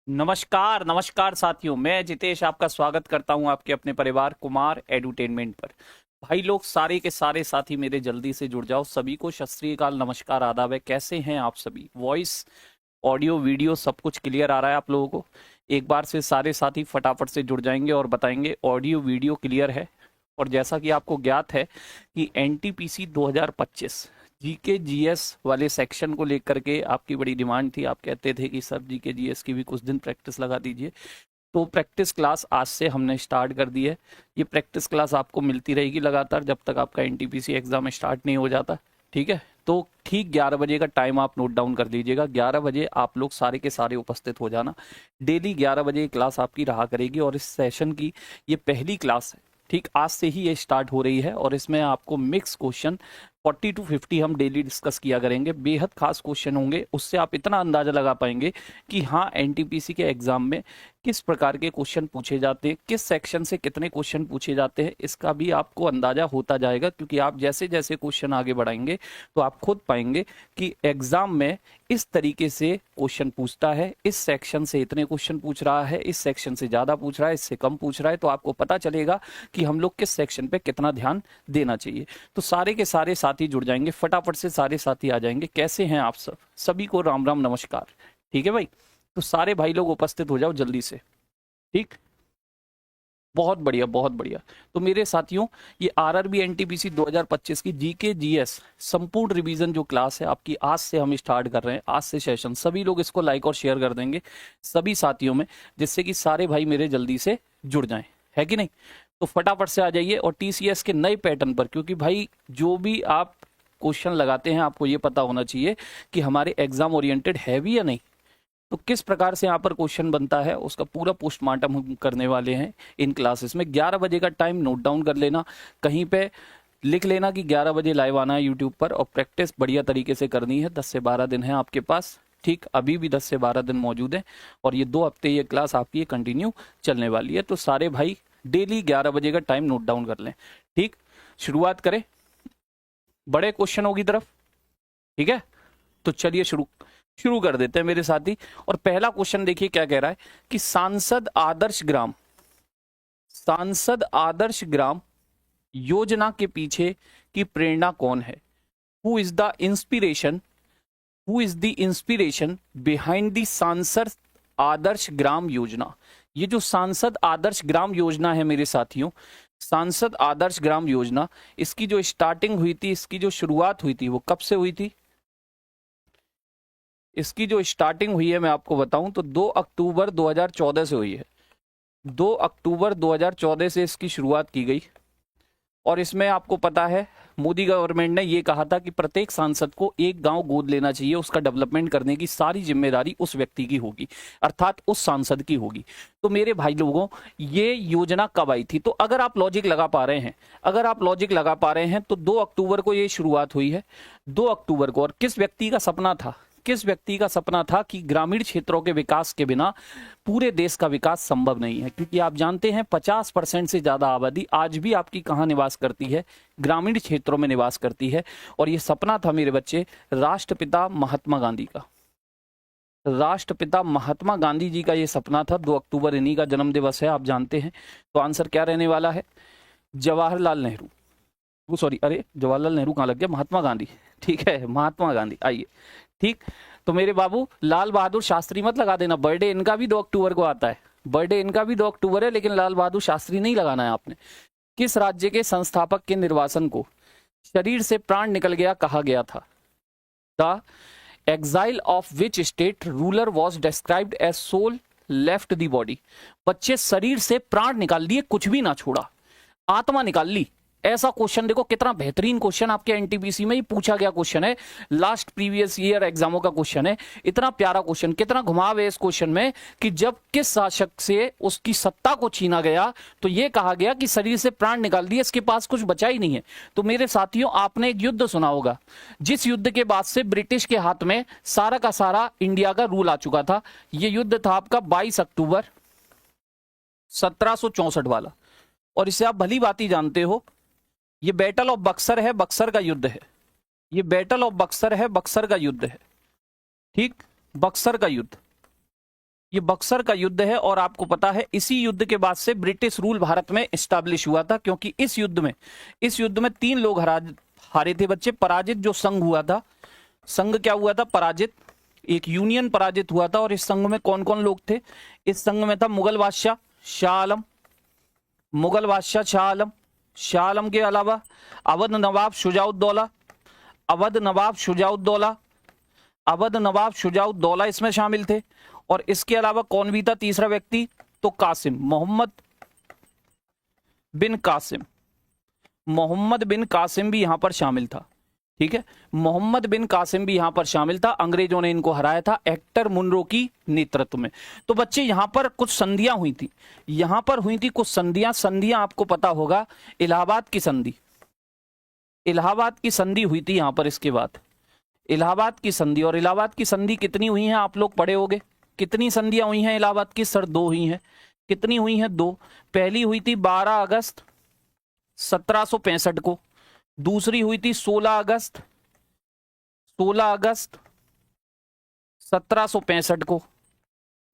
नमस्कार नमस्कार साथियों, मैं जितेश आपका स्वागत करता हूं आपके अपने परिवार कुमार एडुटेनमेंट पर। भाई लोग सारे के सारे साथी मेरे जल्दी से जुड़ जाओ। सभी को सत श्री अकाल, नमस्कार, आदाब है। कैसे हैं आप सभी? वॉइस, ऑडियो, वीडियो सब कुछ क्लियर आ रहा है आप लोगों को? एक बार से सारे साथी फटाफट से जुड़ जाएंगे और बताएंगे ऑडियो वीडियो क्लियर है। और जैसा कि आपको ज्ञात है कि एनटीपीसी 2025 जीके जीएस वाले सेक्शन को लेकर के आपकी बड़ी डिमांड थी। आप कहते थे कि सर जीके जीएस की भी कुछ दिन प्रैक्टिस लगा दीजिए। तो प्रैक्टिस क्लास आज से हमने स्टार्ट कर दी है। ये प्रैक्टिस क्लास आपको मिलती रहेगी लगातार जब तक आपका एनटीपीसी एग्जाम स्टार्ट नहीं हो जाता। ठीक है, तो ठीक 11 बजे का टाइम आप नोट डाउन कर लीजिएगा। 11 बजे आप लोग सारे के सारे उपस्थित हो जाना। डेली 11 बजे क्लास आपकी रहा करेगी और इस सेशन की ये पहली क्लास है। ठीक, आज से ही ये स्टार्ट हो रही है और इसमें आपको मिक्स क्वेश्चन 40 टू 50 हम डेली डिस्कस किया करेंगे। बेहद खास क्वेश्चन होंगे, उससे आप इतना अंदाजा लगा पाएंगे कि हाँ, एनटीपीसी के एग्जाम में किस प्रकार के क्वेश्चन पूछे जाते हैं, किस सेक्शन से कितने क्वेश्चन पूछे जाते हैं, इसका भी आपको अंदाजा होता जाएगा। क्योंकि आप जैसे जैसे क्वेश्चन आगे बढ़ाएंगे तो आप खुद पाएंगे कि एग्जाम में इस तरीके से क्वेश्चन पूछता है, इस सेक्शन से इतने क्वेश्चन पूछ रहा है, इस सेक्शन से ज्यादा पूछ रहा है, इससे कम पूछ रहा है। तो आपको पता चलेगा कि हम लोग किस सेक्शन पे कितना ध्यान देना चाहिए। तो सारे के सारे साथी जुड़ जाएंगे, फटाफट से सारे साथी आ जाएंगे। कैसे हैं आप सब? सभी को राम राम नमस्कार। ठीक है भाई, तो सारे भाई लोग उपस्थित हो जाओ जल्दी से। ठीक, बहुत बढ़िया बहुत बढ़िया। तो मेरे साथियों, ये आरआरबी एनटीपीसी 2025 की जीके जीएस संपूर्ण रिवीजन जो क्लास है आपकी, आज से हम स्टार्ट कर रहे हैं। आज से सेशन सभी लोग इसको लाइक और शेयर कर देंगे सभी साथियों में, जिससे कि सारे भाई मेरे जल्दी से जुड़ जाएं, है कि नहीं? तो फटाफट से आ जाइए। और टीसीएस के नए पैटर्न पर, क्योंकि भाई जो भी आप क्वेश्चन लगाते हैं आपको ये पता होना चाहिए कि हमारे एग्जाम ओरिएंटेड है भी या नहीं। तो किस प्रकार से यहाँ पर क्वेश्चन बनता है उसका पूरा पोस्टमार्टम हम करने वाले हैं इन क्लासेस में। 11 बजे का टाइम नोट डाउन कर लेना, कहीं पे लिख लेना कि 11 बजे लाइव आना है यूट्यूब पर। और प्रैक्टिस बढ़िया तरीके से करनी है। 10 से 12 दिन है आपके पास। ठीक, अभी भी 10 से 12 दिन मौजूद है और ये 2 हफ्ते ये क्लास आपकी ये कंटिन्यू चलने वाली है। तो सारे भाई डेली 11 बजे का टाइम नोट डाउन कर लें। ठीक, शुरुआत करें बड़े क्वेश्चनों की तरफ। ठीक है, तो चलिए शुरू शुरू कर देते हैं मेरे साथी। और पहला क्वेश्चन देखिए क्या कह रहा है कि सांसद आदर्श ग्राम योजना के पीछे की प्रेरणा कौन है? Who is the inspiration behind the सांसद आदर्श ग्राम योजना? ये जो सांसद आदर्श ग्राम योजना है मेरे साथियों, सांसद आदर्श ग्राम योजना, इसकी जो स्टार्टिंग हुई थी, इसकी जो शुरुआत हुई थी, वो कब से हुई थी? इसकी जो स्टार्टिंग हुई है मैं आपको बताऊं तो 2 अक्टूबर 2014 से हुई है। 2 अक्टूबर 2014 से इसकी शुरुआत की गई। और इसमें आपको पता है मोदी गवर्नमेंट ने ये कहा था कि प्रत्येक सांसद को एक गांव गोद लेना चाहिए, उसका डेवलपमेंट करने की सारी जिम्मेदारी उस व्यक्ति की होगी, अर्थात उस सांसद की होगी। तो मेरे भाई लोगों, ये योजना कब आई थी? तो अगर आप लॉजिक लगा पा रहे हैं तो 2 अक्टूबर को ये शुरुआत हुई है। 2 अक्टूबर को। और किस व्यक्ति का सपना था कि ग्रामीण क्षेत्रों के विकास के बिना पूरे देश का विकास संभव नहीं है। क्योंकि आप जानते हैं 50% से ज्यादा आबादी आज भी आपकी कहां निवास करती है? ग्रामीण क्षेत्रों में निवास करती है। और ये सपना था मेरे बच्चे राष्ट्रपिता महात्मा गांधी का। राष्ट्रपिता महात्मा गांधी जी का ये सपना था। 2 अक्टूबर इन्हीं का जन्म दिवस है, आप जानते हैं। तो आंसर क्या रहने वाला है? जवाहरलाल नेहरू। वो सॉरी, अरे जवाहरलाल नेहरू कहाँ लग गया? महात्मा गांधी। ठीक है, महात्मा गांधी। आइए, ठीक। तो मेरे बाबू लाल बहादुर शास्त्री मत लगा देना, बर्थडे इनका भी 2 अक्टूबर को आता है। बर्थडे इनका भी 2 अक्टूबर है, लेकिन लाल बहादुर शास्त्री नहीं लगाना है आपने। किस राज्य के संस्थापक के निर्वासन को शरीर से प्राण निकल गया कहा गया था? The exile of which state ruler was described as soul left the body? बच्चे, शरीर से प्राण निकाल लिए, कुछ भी ना छोड़ा, आत्मा निकाल ली। ऐसा क्वेश्चन देखो, कितना बेहतरीन क्वेश्चन आपके एनटीपीसी में ही पूछा गया क्वेश्चन है। लास्ट प्रीवियस ईयर एग्जामों का क्वेश्चन है। इतना प्यारा क्वेश्चन, कितना घुमाव है इस क्वेश्चन में कि जब किस शासक से उसकी सत्ता को छीना गया तो यह कहा गया कि शरीर से प्राण निकाल दिए, इसके पास कुछ बचा ही नहीं है। तो मेरे साथियों, आपने एक युद्ध सुना होगा, जिस युद्ध के बाद से ब्रिटिश के हाथ में सारा का सारा इंडिया का रूल आ चुका था। यह युद्ध था आपका 22 अक्टूबर 1764 वाला। और इसे आप भली बात ही जानते हो, ये बैटल ऑफ बक्सर है, बक्सर का युद्ध है। ये बैटल ऑफ बक्सर है, बक्सर का युद्ध है। ठीक, बक्सर का युद्ध। ये बक्सर का युद्ध है और आपको पता है इसी युद्ध के बाद से ब्रिटिश रूल भारत में एस्टैब्लिश हुआ था, क्योंकि इस युद्ध में 3 लोग हारे थे बच्चे। पराजित जो संघ हुआ था, संघ क्या हुआ था? पराजित, एक यूनियन पराजित हुआ था। और इस संघ में कौन कौन लोग थे? इस संघ में था मुगल बादशाह शाह आलम, मुगल बादशाह शाह आलम, शाह आलम के अलावा अवध नवाब शुजाउद्दौला, अवध नवाब शुजाउद्दौला, अवध नवाब शुजाउद्दौला इसमें शामिल थे। और इसके अलावा कौन भी था तीसरा व्यक्ति? तो कासिम, मोहम्मद बिन कासिम, मोहम्मद बिन कासिम भी यहां पर शामिल था। ठीक है, मोहम्मद बिन कासिम भी यहां पर शामिल था। अंग्रेजों ने इनको हराया था हेक्टर मुनरो की नेतृत्व में। तो बच्चे यहां पर कुछ संधियां हुई थी, यहां पर हुई थी कुछ संधियां आपको पता होगा, इलाहाबाद की संधि, इलाहाबाद की संधि हुई थी यहां पर। इसके बाद इलाहाबाद की संधि, और इलाहाबाद की संधि कितनी हुई है आप लोग पढ़े होगे। कितनी संधियां हुई हैं इलाहाबाद की? सर 2 हुई हैं। कितनी हुई हैं? 2। पहली हुई थी 12 अगस्त 1765 को, दूसरी हुई थी 16 अगस्त 1765 को।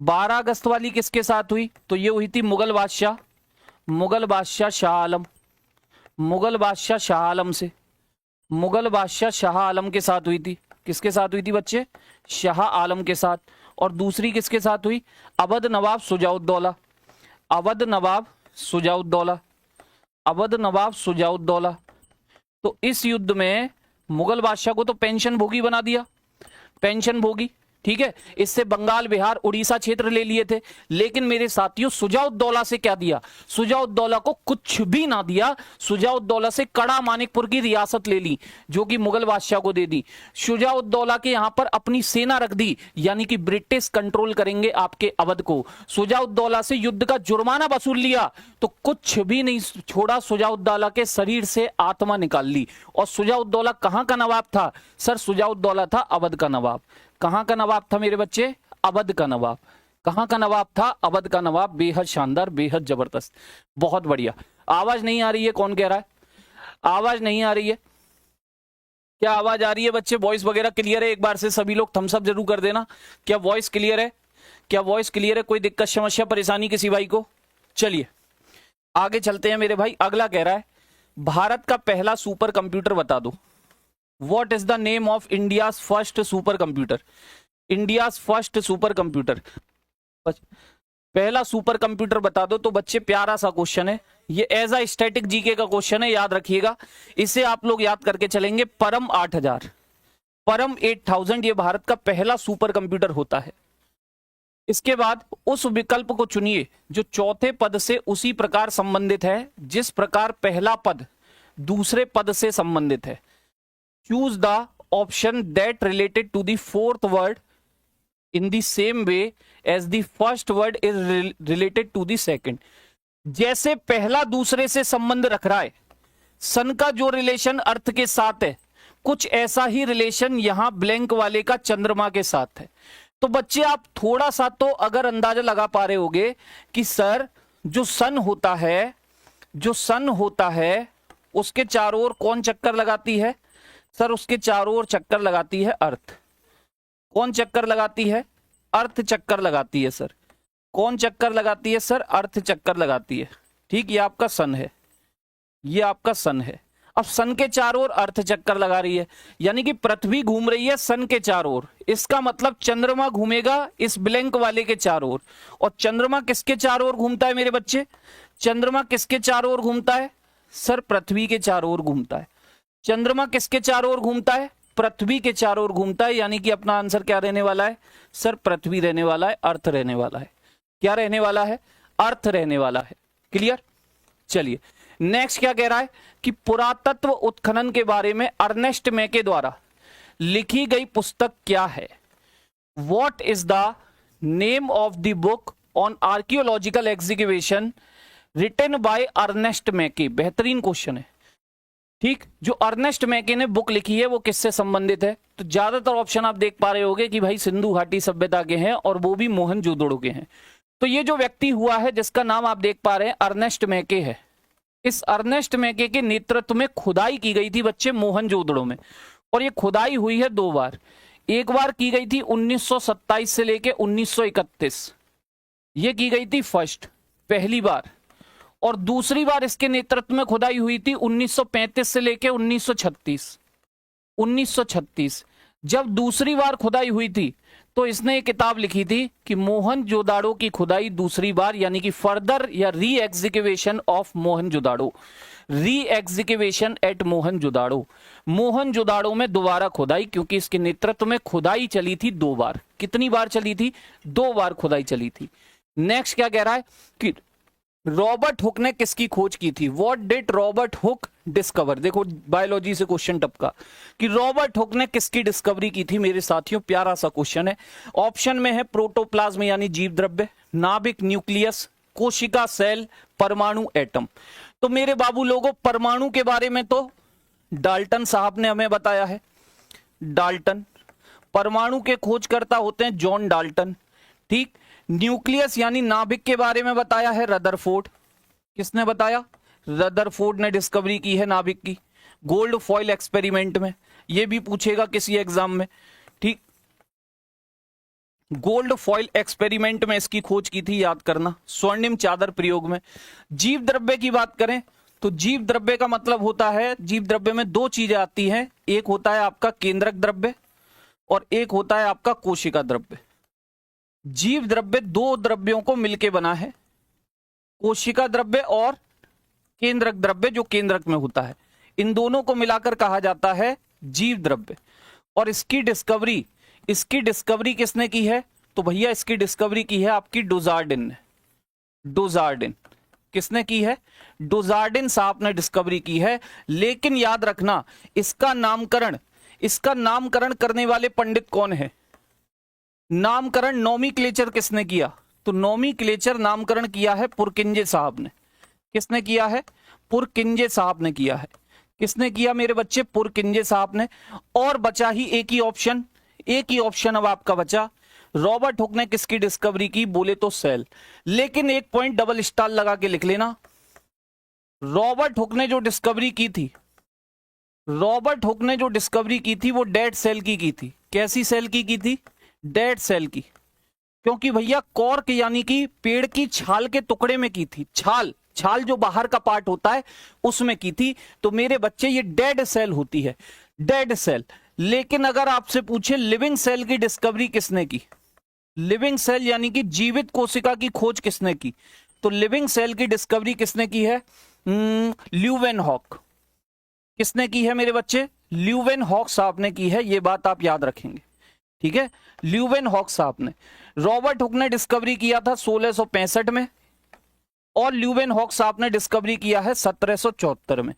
12 अगस्त वाली किसके साथ हुई? तो ये हुई थी मुगल बादशाह शाह आलम, मुगल बादशाह शाह आलम से, मुगल बादशाह शाह आलम के साथ हुई थी। किसके साथ हुई थी बच्चे? शाह आलम के साथ। और दूसरी किसके साथ हुई? अवध नवाब शुजाउद्दौला, अवध नवाब शुजाउद्दौला, अवध नवाब शुजाउद्दौला। तो इस युद्ध में मुगल बादशाह को तो पेंशन भोगी बना दिया, पेंशन भोगी। ठीक है, इससे बंगाल, बिहार, उड़ीसा क्षेत्र ले लिए थे। लेकिन मेरे साथियों शुजाउद्दौला से क्या दिया? शुजाउद्दौला को कुछ भी ना दिया। शुजाउद्दौला से कड़ा मानिकपुर की रियासत ले ली, जो कि मुगल बादशाह को दे दी। शुजाउद्दौला के यहां पर अपनी सेना रख दी, यानी कि ब्रिटिश कंट्रोल करेंगे आपके अवध को। शुजाउद्दौला से युद्ध का जुर्माना वसूल लिया, तो कुछ भी नहीं छोड़ा। शुजाउद्दौला के शरीर से आत्मा निकाल ली। और शुजाउद्दौला कहां का नवाब था? सर शुजाउद्दौला था अवध का नवाब। कहां का नवाब था मेरे बच्चे? अवध का नवाब। कहां का नवाब था? अवध का नवाब। बेहद शानदार, बेहद जबरदस्त, बहुत बढ़िया। आवाज नहीं आ रही है? कौन कह रहा है आवाज नहीं आ रही है? क्या आवाज आ रही है बच्चे? वॉइस वगैरह क्लियर है? एक बार से सभी लोग थम्स अप जरूर कर देना। क्या वॉइस क्लियर है? क्या वॉइस क्लियर है? कोई दिक्कत, समस्या, परेशानी किसी भाई को? चलिए आगे चलते हैं मेरे भाई। अगला कह रहा है भारत का पहला सुपर कंप्यूटर बता दो। What is the name of India's first super computer? India's first super computer, पहला सुपर कंप्यूटर बता दो। तो बच्चे प्यारा सा क्वेश्चन है ये, एज अ स्टैटिक जीके का क्वेश्चन है, याद रखिएगा। इसे आप लोग याद करके चलेंगे। परम 8000, परम 8000 ये भारत का पहला सुपर कंप्यूटर होता है। इसके बाद उस विकल्प को चुनिए जो चौथे पद से उसी प्रकार संबंधित है जिस प्रकार पहला पद दूसरे पद से संबंधित है। Choose the option that related to the fourth word in the same way as the first word is related to the second. जैसे पहला दूसरे से संबंध रख रहा है, सन का जो रिलेशन अर्थ के साथ है, कुछ ऐसा ही रिलेशन यहां ब्लैंक वाले का चंद्रमा के साथ है। तो बच्चे आप थोड़ा सा तो अगर अंदाजा लगा पा रहे होगे कि सर जो सन होता है, जो सन होता है उसके चारों ओर कौन चक्कर लगाती है? सर उसके चारों ओर चक्कर लगाती है अर्थ। कौन चक्कर लगाती है? अर्थ चक्कर लगाती है। सर कौन चक्कर लगाती है? सर अर्थ चक्कर लगाती है। ठीक, ये आपका सन है, ये आपका सन है। अब सन के चारों ओर अर्थ चक्कर लगा रही है, यानी कि पृथ्वी घूम रही है सन के चारों ओर। इसका मतलब चंद्रमा घूमेगा इस ब्लैंक वाले के चारों ओर। और चंद्रमा किसके चारों ओर घूमता है मेरे बच्चे? चंद्रमा किसके चारों ओर घूमता है? सर पृथ्वी के चारों ओर घूमता है। चंद्रमा किसके चारों ओर घूमता है? पृथ्वी के चारों ओर घूमता है। यानी कि अपना आंसर क्या रहने वाला है? सर पृथ्वी रहने वाला है, अर्थ रहने वाला है। क्या रहने वाला है? अर्थ रहने वाला है। क्लियर? चलिए नेक्स्ट क्या कह रहा है कि पुरातत्व उत्खनन के बारे में अर्नेस्ट मैके द्वारा लिखी गई पुस्तक क्या है? What is the name of the book on archaeological execution written by Ernest Mackay? बेहतरीन क्वेश्चन है। ठीक, जो अर्नेस्ट मैके ने बुक लिखी है वो किससे संबंधित है? तो ज्यादातर ऑप्शन आप देख पा रहे होंगे कि भाई सिंधु घाटी सभ्यता के हैं और वो भी मोहनजोदड़ो के हैं। तो ये जो व्यक्ति हुआ है जिसका नाम आप देख पा रहे हैं अर्नेस्ट मैके है। इस अर्नेस्ट मैके के नेतृत्व में खुदाई की गई थी बच्चे मोहनजोदड़ो में, और ये खुदाई हुई है 2 बार। एक बार की गई थी 1927 से लेके 1931, ये की गई थी फर्स्ट, पहली बार, और दूसरी बार इसके नेतृत्व में खुदाई हुई थी 1935 से लेके 1936। 1936 जब दूसरी बार खुदाई हुई थी तो इसने एक किताब लिखी थी कि मोहनजोदाड़ो की खुदाई दूसरी बार, यानी कि फर्दर या री एग्जीक्यूशन ऑफ मोहनजोदाड़ो, री एग्जीक्यूशन एट मोहनजोदाड़ो, मोहनजोदाड़ो में दोबारा खुदाई, क्योंकि इसके नेतृत्व में खुदाई चली थी 2 बार। कितनी बार चली थी? 2 बार खुदाई चली थी। नेक्स्ट क्या कह रहा है कि रॉबर्ट हुक ने किसकी खोज की थी? What did Robert Hooke discover? देखो बायोलॉजी से क्वेश्चन टपका कि रॉबर्ट हुक ने किसकी डिस्कवरी की थी मेरे साथियों। प्यारा सा क्वेश्चन है। ऑप्शन में है प्रोटोप्लाज्म यानी जीव द्रव्य, नाभिक न्यूक्लियस, कोशिका सेल, परमाणु एटम। तो मेरे बाबू लोगों, परमाणु के बारे में तो डाल्टन साहब ने हमें बताया है। डाल्टन, परमाणु के खोजकर्ता होते हैं जॉन डाल्टन। ठीक। न्यूक्लियस यानी नाभिक के बारे में बताया है रदरफोर्ड। किसने बताया? रदरफोर्ड ने डिस्कवरी की है नाभिक की, गोल्ड फॉइल एक्सपेरिमेंट में। यह भी पूछेगा किसी एग्जाम में। ठीक, गोल्ड फॉइल एक्सपेरिमेंट में इसकी खोज की थी, याद करना, स्वर्णिम चादर प्रयोग में। जीव द्रव्य की बात करें तो जीव द्रव्य का मतलब होता है, जीव द्रव्य में 2 चीजें आती हैं, एक होता है आपका केंद्रक द्रव्य और एक होता है आपका कोशिका द्रव्य। जीव द्रव्य 2 द्रव्यों को मिलकर बना है, कोशिका द्रव्य और केंद्रक द्रव्य जो केंद्रक में होता है। इन दोनों को मिलाकर कहा जाता है जीव द्रव्य। और इसकी डिस्कवरी किसने की है? तो भैया इसकी डिस्कवरी की है आपकी डुजार्डिन ने। डुजार्डिन किसने की है? डुजार्डिन साहब ने डिस्कवरी की है। लेकिन याद रखना, इसका नामकरण करने वाले पंडित कौन है? नामकरण, नोमेनक्लेचर किसने किया? तो नोमेनक्लेचर नामकरण किया है पुरकिंजे साहब ने। किसने किया है? पुरकिंजे साहब ने किया है। किसने किया मेरे बच्चे? पुरकिंजे साहब ने। और बचा ही एक ही ऑप्शन अब आपका बचा। रॉबर्ट हुक ने किसकी डिस्कवरी की? बोले तो सेल। लेकिन एक पॉइंट डबल स्टार लगा के लिख लेना, रॉबर्ट हुक ने जो डिस्कवरी की थी, वो डेड सेल की थी। कैसी सेल की थी? डेड सेल की। क्योंकि भैया कॉर्क यानी कि पेड़ की छाल के टुकड़े में की थी। छाल जो बाहर का पार्ट होता है उसमें की थी। तो मेरे बच्चे ये डेड सेल होती है, डेड सेल। लेकिन अगर आपसे पूछे लिविंग सेल की डिस्कवरी किसने की? लिविंग सेल यानी कि जीवित कोशिका की खोज किसने की? तो लिविंग सेल की डिस्कवरी किसने की है? ल्यूवेनहॉक। किसने की है मेरे बच्चे? ल्यूवेनहॉक साहब ने की है। ये बात आप याद रखेंगे, ठीक है। ल्यूवेनहॉक साहब ने। रॉबर्ट हुक ने डिस्कवरी किया था 1665 में और ल्यूवेनहॉक साहब ने डिस्कवरी किया है 1774 में।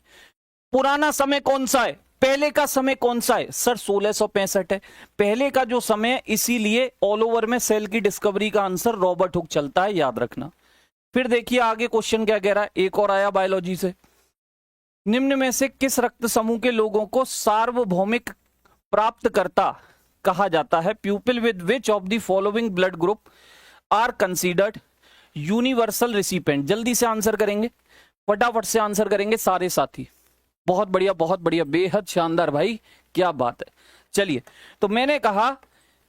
पुराना समय कौन सा है? पहले का समय कौन सा है? सर 1665 है पहले का जो समय, इसीलिए ऑल ओवर में सेल की डिस्कवरी का आंसर रॉबर्ट हुक चलता है, याद रखना। फिर देखिए आगे क्वेश्चन क्या कह रहा है। एक और आया बायोलॉजी से। निम्न में से किस रक्त समूह के लोगों को सार्वभौमिक प्राप्तकर्ता कहा जाता है? Pupil with which of the following blood group are considered universal recipient? जल्दी से आंसर करेंगे, फटाफट से आंसर करेंगे सारे साथी। बहुत बढ़िया, बेहद शानदार भाई, क्या बात है। चलिए, तो मैंने कहा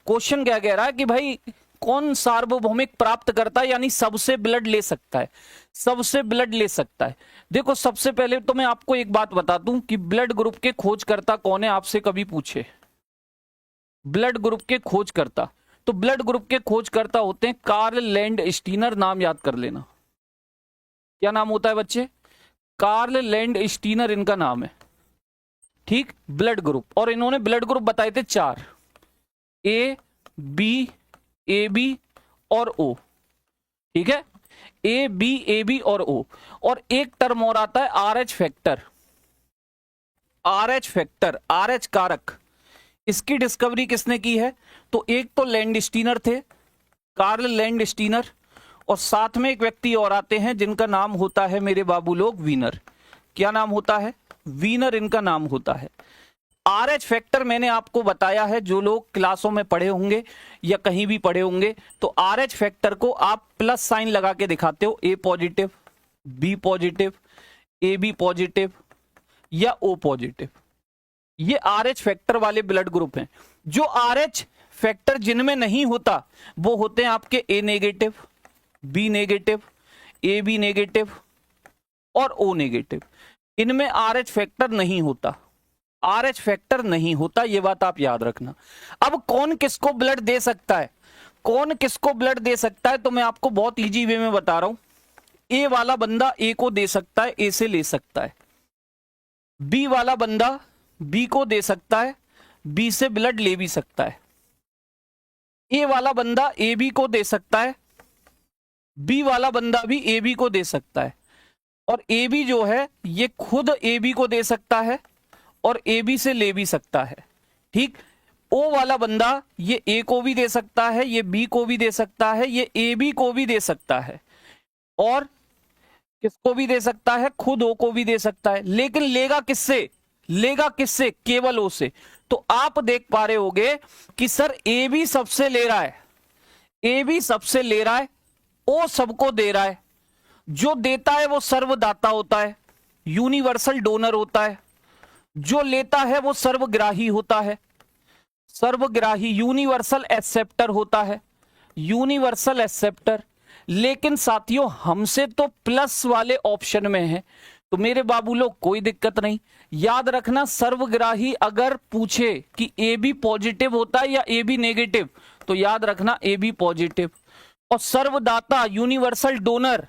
क्वेश्चन क्या कह रहा है कि भाई कौन सार्वभौमिक प्राप्त करता है, यानी सबसे ब्लड ले सकता है, सबसे ब्लड ले सकता है। देखो सबसे पहले तो मैं आपको एक बात बता दूं कि ब्लड ग्रुप के खोजकर्ता कौन है, आपसे कभी पूछे ब्लड ग्रुप के खोजकर्ता, तो ब्लड ग्रुप के खोजकर्ता होते हैं कार्ल लैंडस्टीनर। नाम याद कर लेना। क्या नाम होता है बच्चे? कार्ल लैंडस्टीनर इनका नाम है, ठीक। ब्लड ग्रुप, और इन्होंने ब्लड ग्रुप बताए थे 4, ए बी और ओ, ठीक है। ए बी और ओ। और एक टर्म और आता है RH फैक्टर, RH कारक। इसकी डिस्कवरी किसने की है? तो एक तो लैंडस्टीनर थे, कार्ल लैंडस्टीनर, और साथ में एक व्यक्ति और आते हैं जिनका नाम होता है मेरे बाबू लोग वीनर। क्या नाम होता है? वीनर इनका नाम होता है। RH फैक्टर मैंने आपको बताया है, जो लोग क्लासों में पढ़े होंगे या कहीं भी पढ़े होंगे, तो RH फैक्टर को आप प्लस साइन लगा के दिखाते हो, A positive, B positive, AB positive या O पॉजिटिव। ये RH फैक्टर वाले ब्लड ग्रुप हैं। जो RH फैक्टर जिनमें नहीं होता वो होते हैं आपके A negative, B negative, A B negative और ओ नेगेटिव। इनमें RH फैक्टर नहीं होता, RH फैक्टर नहीं होता, ये बात आप याद रखना। अब कौन किसको ब्लड दे सकता है, कौन किसको ब्लड दे सकता है, तो मैं आपको बहुत इजी वे में बता रहा हूं। ए वाला बंदा ए को दे सकता है, ए से ले सकता है। बी वाला बंदा बी को दे सकता है, बी से ब्लड ले भी सकता है। ए वाला बंदा ए बी को दे सकता है, बी वाला बंदा भी ए बी को दे सकता है। और ए बी जो है ये खुद ए बी को दे सकता है और ए बी से ले भी सकता है। ठीक, ओ वाला बंदा ये ए को भी दे सकता है, ये बी को भी दे सकता है, ये ए बी को भी दे सकता है और किसको भी दे सकता है, खुद ओ को भी दे सकता है। लेकिन लेगा किससे, लेगा किससे, केवल ओ से। तो आप देख पा रहे होगे कि सर ए बी सबसे ले रहा है, ए बी सबसे ले रहा है, ओ सबको दे रहा है। जो देता है वो सर्वदाता होता है, यूनिवर्सल डोनर होता है। जो लेता है वो सर्वग्राही होता है, सर्वग्राही यूनिवर्सल एक्सेप्टर होता है, यूनिवर्सल एक्सेप्टर। लेकिन साथियों हमसे तो प्लस वाले ऑप्शन में है, तो मेरे बाबू लोग कोई दिक्कत नहीं। याद रखना सर्वग्राही अगर पूछे कि ए बी पॉजिटिव होता है या ए बी नेगेटिव, तो याद रखना ए बी पॉजिटिव। और सर्वदाता यूनिवर्सल डोनर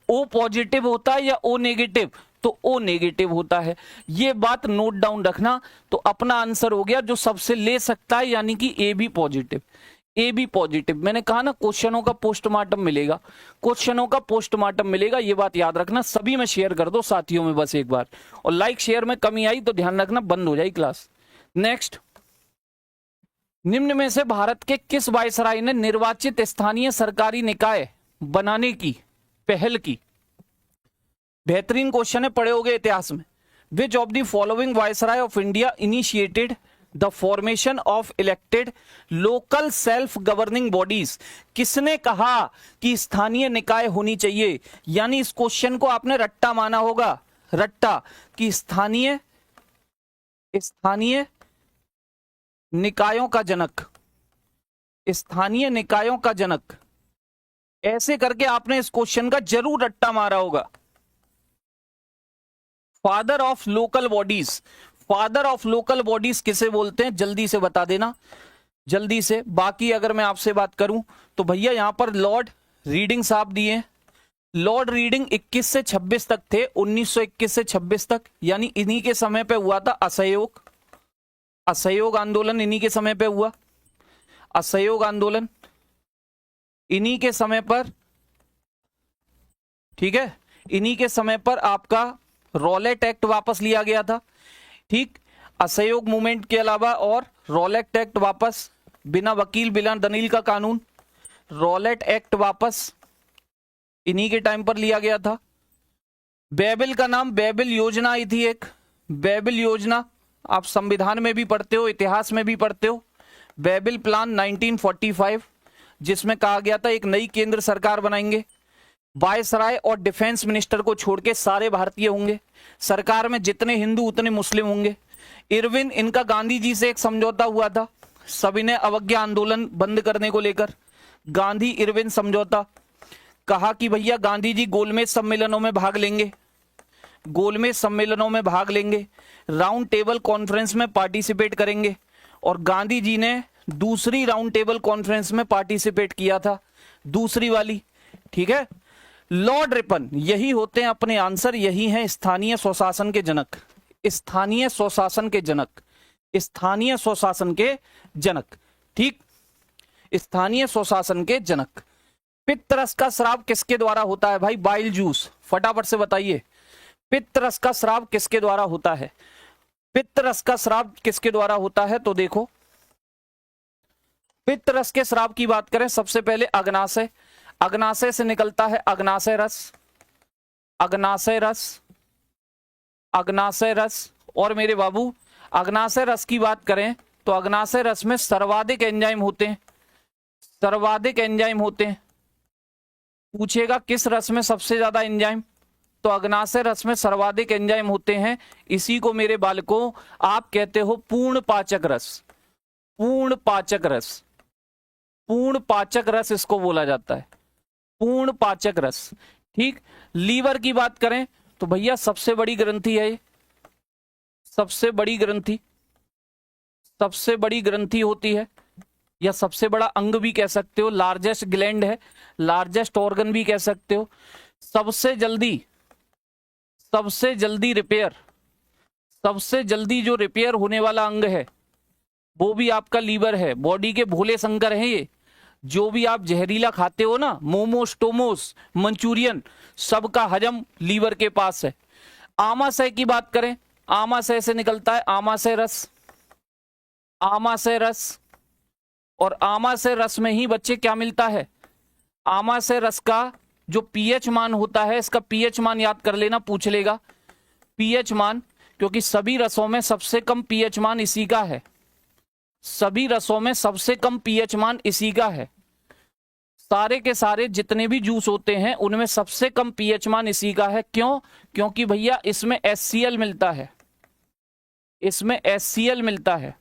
ओ पॉजिटिव होता है या ओ नेगेटिव, तो ओ नेगेटिव होता है। ये बात नोट डाउन रखना। तो अपना आंसर हो गया जो सबसे ले सकता है, यानी कि A B positive, A B positive. मैंने कहा ना क्वेश्चनों का पोस्टमार्टम मिलेगा, क्वेश्चनों का पोस्टमार्टम मिलेगा, ये बात याद रखना। सभी में शेयर कर दो साथियों में बस एक बार, और लाइक शेयर में कमी आई तो ध्यान रखना बंद हो जाएगी क्लास। नेक्स्ट, निम्न में से भारत के किस वायसराय ने निर्वाचित स्थानीय सरकारी निकाय बनाने की पहल की? बेहतरीन क्वेश्चन है, पढ़े होगे इतिहास में। विच of the following viceroy of India initiated the formation of elected local self governing bodies? किसने कहा कि स्थानीय निकाय होनी चाहिए? यानी इस क्वेश्चन को आपने रट्टा माना होगा, रट्टा, कि स्थानीय निकायों का जनक, स्थानीय निकायों का जनक, ऐसे करके आपने इस क्वेश्चन का जरूर रट्टा मारा होगा। Father of local bodies, father of local bodies किसे बोलते हैं, जल्दी से बता देना, जल्दी से। बाकी अगर मैं आपसे बात करूं तो भैया यहां पर लॉर्ड रीडिंग साहब दिए, लॉर्ड रीडिंग 21 से 26 तक थे, 1921 से 26 तक, यानी इन्हीं के समय पे हुआ था असहयोग, असहयोग आंदोलन इन्हीं के समय पे हुआ, असहयोग आंदोलन इन्हीं के समय पर, ठीक है, इन्हीं के समय पर आपका रॉलेट एक्ट वापस लिया गया था। ठीक, असहयोग मूवमेंट के अलावा और रॉलेट एक्ट वापस, बिना वकील बिना दलील का कानून, रॉलेट एक्ट वापस इन्हीं के टाइम पर लिया गया था। बेबिल का नाम, बेबिल योजना आई थी एक, बेबिल योजना आप संविधान में भी पढ़ते हो, इतिहास में भी पढ़ते हो। बेबिल प्लान 1945, जिसमें कहा गया था एक नई केंद्र सरकार बनाएंगे, वायसराय और डिफेंस मिनिस्टर को छोड़ के सारे भारतीय होंगे, सरकार में जितने हिंदू उतने मुस्लिम होंगे। इरविन, इनका गांधी जी से एक समझौता हुआ था सविनय अवज्ञा आंदोलन बंद करने को लेकर, गांधी इरविन समझौता। कहा कि भैया गांधी जी गोलमेज सम्मेलनों में भाग लेंगे, गोलमेज सम्मेलनों में भाग लेंगे, राउंड टेबल कॉन्फ्रेंस में पार्टिसिपेट करेंगे। और गांधी जी ने दूसरी राउंड टेबल कॉन्फ्रेंस में पार्टिसिपेट किया था, दूसरी वाली, ठीक है। लॉर्ड रिपन, यही होते हैं अपने आंसर, यही हैं स्थानीय स्वशासन के जनक, स्थानीय स्वशासन के जनक, स्थानीय स्वशासन के जनक, ठीक, स्थानीय स्वशासन के जनक। पित्तरस का श्राप किसके द्वारा होता है भाई? बाइल जूस, फटाफट से बताइए, पित्तरस का श्राप किसके द्वारा होता है? पित्तरस का श्राप किसके द्वारा होता है? तो देखो, पित्तरस के श्राप की बात करें, सबसे पहले अग्नाशय, अग्नाशय से निकलता है अग्नाशय रस, अग्नाशय रस, अग्नाशय रस। और मेरे बाबू अग्नाशय रस की बात करें तो अग्नाशय रस में सर्वाधिक एंजाइम होते हैं, सर्वाधिक एंजाइम होते हैं। पूछेगा किस रस में सबसे ज्यादा एंजाइम, तो अग्नाशय रस में सर्वाधिक एंजाइम होते हैं। इसी को मेरे बालकों आप कहते हो पूर्ण पाचक रस, पूर्ण पाचक रस, पूर्ण पाचक रस इसको बोला जाता है। पूर्ण पाचक रस। ठीक, लीवर की बात करें तो भैया सबसे बड़ी ग्रंथि है ये, सबसे बड़ी ग्रंथि, सबसे बड़ी ग्रंथि होती है, या सबसे बड़ा अंग भी कह सकते हो, लार्जेस्ट ग्लैंड है, लार्जेस्ट ऑर्गन भी कह सकते हो। सबसे जल्दी, सबसे जल्दी रिपेयर, सबसे जल्दी जो रिपेयर होने वाला अंग है वो भी आपका लीवर है। बॉडी के भोले शंकर हैं ये। जो भी आप जहरीला खाते हो ना, मोमोस, टोमोस, मंचूरियन, सबका हजम लीवर के पास है। आमाशय की बात करें, आमाशय से निकलता है आमाशय रस, आमाशय रस। और आमाशय रस में ही बच्चे क्या मिलता है, आमाशय रस का जो पीएच मान होता है, इसका पीएच मान याद कर लेना, पूछ लेगा पीएच मान, क्योंकि सभी रसों में सबसे कम पीएच मान इसी का है, सभी रसों में सबसे कम पीएच मान इसी का है। सारे के सारे जितने भी जूस होते हैं उनमें सबसे कम पीएच मान इसी का है। क्यों? क्योंकि भैया इसमें HCl मिलता है, इसमें HCl मिलता है,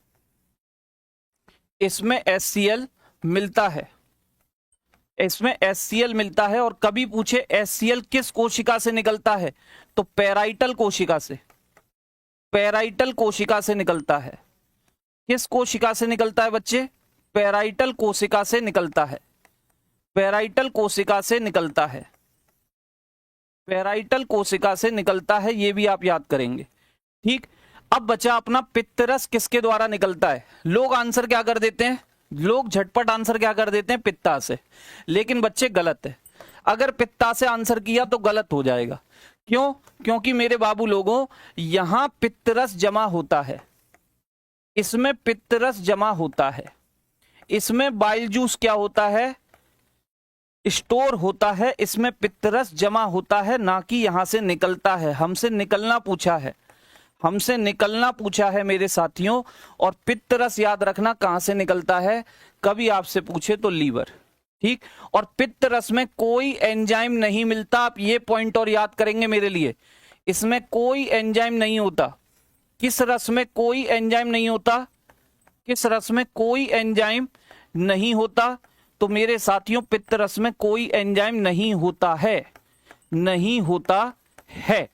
इसमें HCl मिलता है, इसमें HCl मिलता है। और कभी पूछे HCl किस कोशिका से निकलता है, तो पैराइटल कोशिका से, पैराइटल कोशिका से निकलता है। किस कोशिका से निकलता है बच्चे? पैराइटल कोशिका से निकलता है, पैराइटल कोशिका से निकलता है, पैराइटल कोशिका से निकलता है, ये भी आप याद करेंगे। ठीक, अब बचा अपना पित्तरस किसके द्वारा निकलता है। लोग आंसर क्या कर देते हैं, लोग झटपट आंसर क्या कर देते हैं, पित्ता से। लेकिन बच्चे गलत है, अगर पित्ता से आंसर किया तो गलत हो जाएगा। क्यों? क्योंकि मेरे बाबू लोगों, यहां पित्तरस जमा होता है, इसमें पित्तरस जमा होता है, इसमें बाइल जूस क्या होता है, स्टोर होता है, इसमें पित्तरस जमा होता है, ना कि यहां से निकलता है। हमसे निकलना पूछा है, हमसे निकलना पूछा है मेरे साथियों। और पित्तरस याद रखना कहां से निकलता है, कभी आपसे पूछे तो लीवर। ठीक, और पित्तरस में कोई एंजाइम नहीं मिलता, आप ये पॉइंट और याद करेंगे मेरे लिए, इसमें कोई एंजाइम नहीं होता। किस रस में कोई एंजाइम नहीं होता, किस रस में कोई एंजाइम नहीं होता, तो मेरे साथियों पित्तरस में कोई एंजाइम नहीं होता है, नहीं होता है।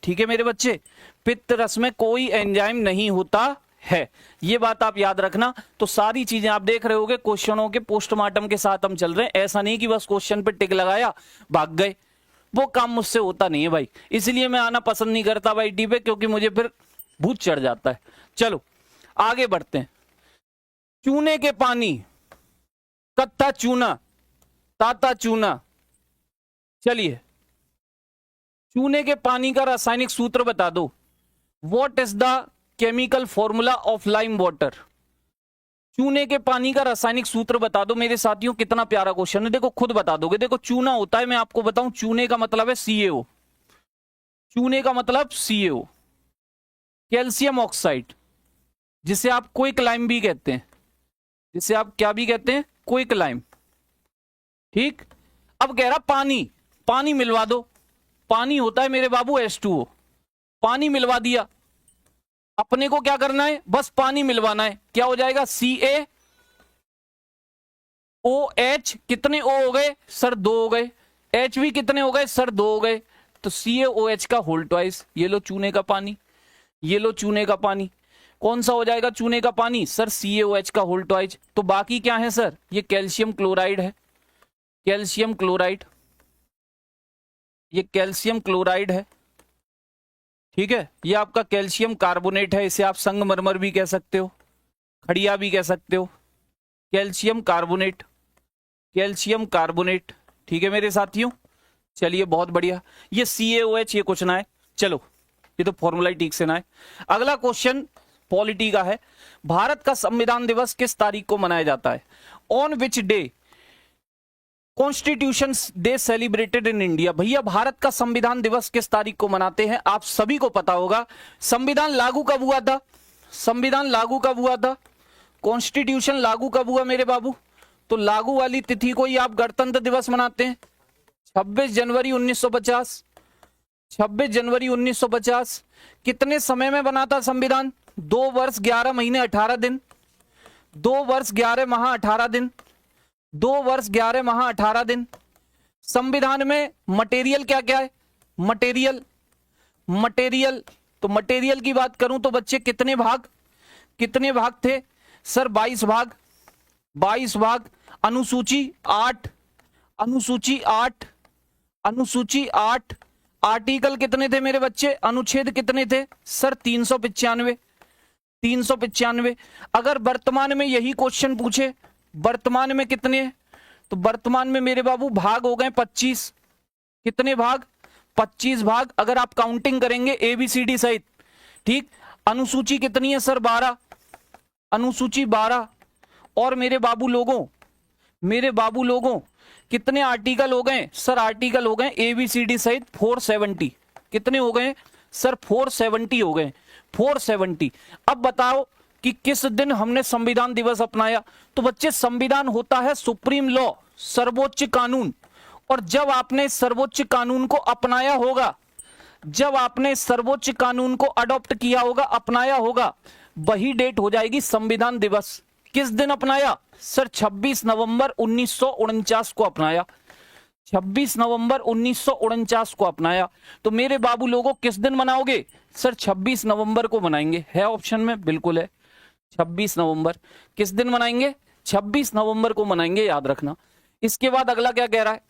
ठीक है मेरे बच्चे, पित्तरस में कोई एंजाइम नहीं होता है, ये बात आप याद रखना। तो सारी चीजें आप देख रहे होगे, क्वेश्चनों के पोस्टमार्टम के साथ हम चल रहे हैं। ऐसा नहीं कि बस क्वेश्चन पे टिक लगाया भाग गए, वो काम मुझसे होता नहीं है भाई, इसलिए मैं आना पसंद नहीं करता भाई टी पे, क्योंकि मुझे फिर भूत चढ़ जाता है। चलो आगे बढ़ते हैं। चूने के पानी, कत्था चूना, ताता चूना। चलिए, चूने के पानी का रासायनिक सूत्र बता दो। What is the chemical formula of lime water. चूने के पानी का रासायनिक सूत्र बता दो मेरे साथियों। कितना प्यारा क्वेश्चन है, देखो खुद बता दोगे। देखो चूना होता है, मैं आपको बताऊं, चूने का मतलब है CaO, चूने का मतलब CaO, कैल्शियम ऑक्साइड, जिसे आप क्विकलाइम भी कहते हैं, जिसे आप क्या भी कहते हैं, क्विकलाइम। ठीक, अब कह रहा पानी, पानी मिलवा दो। पानी होता है मेरे बाबू H2O, पानी मिलवा दिया। अपने को क्या करना है, बस पानी मिलवाना है। क्या हो जाएगा, CaOH। कितने O हो गए सर, 2 हो गए। H भी कितने हो गए सर, 2 हो गए। तो CaOH का होल ट्वाइस। ये लो चूने का पानी, ये लो चूने का पानी। कौन सा हो जाएगा चूने का पानी सर, CaOH का होल ट्वाइस। तो बाकी क्या है सर, ये कैल्शियम क्लोराइड है, कैल्शियम क्लोराइड, ये कैल्शियम क्लोराइड है। ठीक है, ये आपका कैल्शियम कार्बोनेट है, इसे आप संगमरमर भी कह सकते हो, खड़िया भी कह सकते हो। Calcium carbonate, calcium carbonate. ठीक है मेरे साथियों, चलिए बहुत बढ़िया। ये CaOH ये कुछ ना है, चलो ये तो फॉर्मूला ठीक से ना है। अगला क्वेश्चन पॉलिटी का है। भारत का संविधान दिवस किस तारीख को मनाया जाता है। On which day constitution day celebrated in India. भैया भारत का संविधान दिवस किस तारीख को मनाते हैं, आप सभी को पता होगा। संविधान लागू कब हुआ था, संविधान लागू कब हुआ था, कॉन्स्टिट्यूशन लागू कब हुआ मेरे बाबू। तो लागू वाली तिथि को ही आप गणतंत्र दिवस मनाते हैं, 26 जनवरी 1950, 26 जनवरी 1950। कितने समय में बना था संविधान, 2 वर्ष 11 महीने 18 दिन, 2 वर्ष 11 माह 18 दिन, 2 वर्ष 11 माह 18 दिन। संविधान में मटेरियल क्या क्या है? मटेरियल, मटेरियल, तो मटेरियल की बात करूं तो बच्चे कितने भाग थे सर? 22 भाग, 22 भाग। अनुसूची 8, अनुसूची 8, अनुसूची 8। आर्टिकल कितने थे मेरे बच्चे? अनुच्छेद कितने थे सर? 395, 395। अगर वर्तमान में यही क्वेश्चन पूछे, वर्तमान में कितने, तो वर्तमान में मेरे बाबू भाग हो गए 25। कितने भाग? 25 भाग। अगर आप काउंटिंग करेंगे ABCD सहित, ठीक। अनुसूची कितनी है सर? 12, अनुसूची 12। और मेरे बाबू लोगों कितने आर्टिकल हो गए सर? आर्टिकल हो गए ABCD सहित 470। कितने हो गए सर? 470 हो गए, 470। अब बताओ कि किस दिन हमने संविधान दिवस अपनाया? तो बच्चे संविधान होता है सुप्रीम लॉ, सर्वोच्च कानून। और जब आपने सर्वोच्च कानून को अपनाया होगा, जब आपने सर्वोच्च कानून को अडॉप्ट किया होगा, अपनाया होगा, वही डेट हो जाएगी संविधान दिवस। किस दिन अपनाया सर? 26 नवंबर 1949 को अपनाया, 26 नवंबर 1949 को अपनाया। तो मेरे बाबू लोगों किस दिन मनाओगे सर? 26 नवंबर को मनाएंगे। है ऑप्शन में? बिल्कुल है, 26 नवंबर। किस दिन मनाएंगे? 26 नवंबर को मनाएंगे, याद रखना। इसके बाद अगला क्या कह रहा है?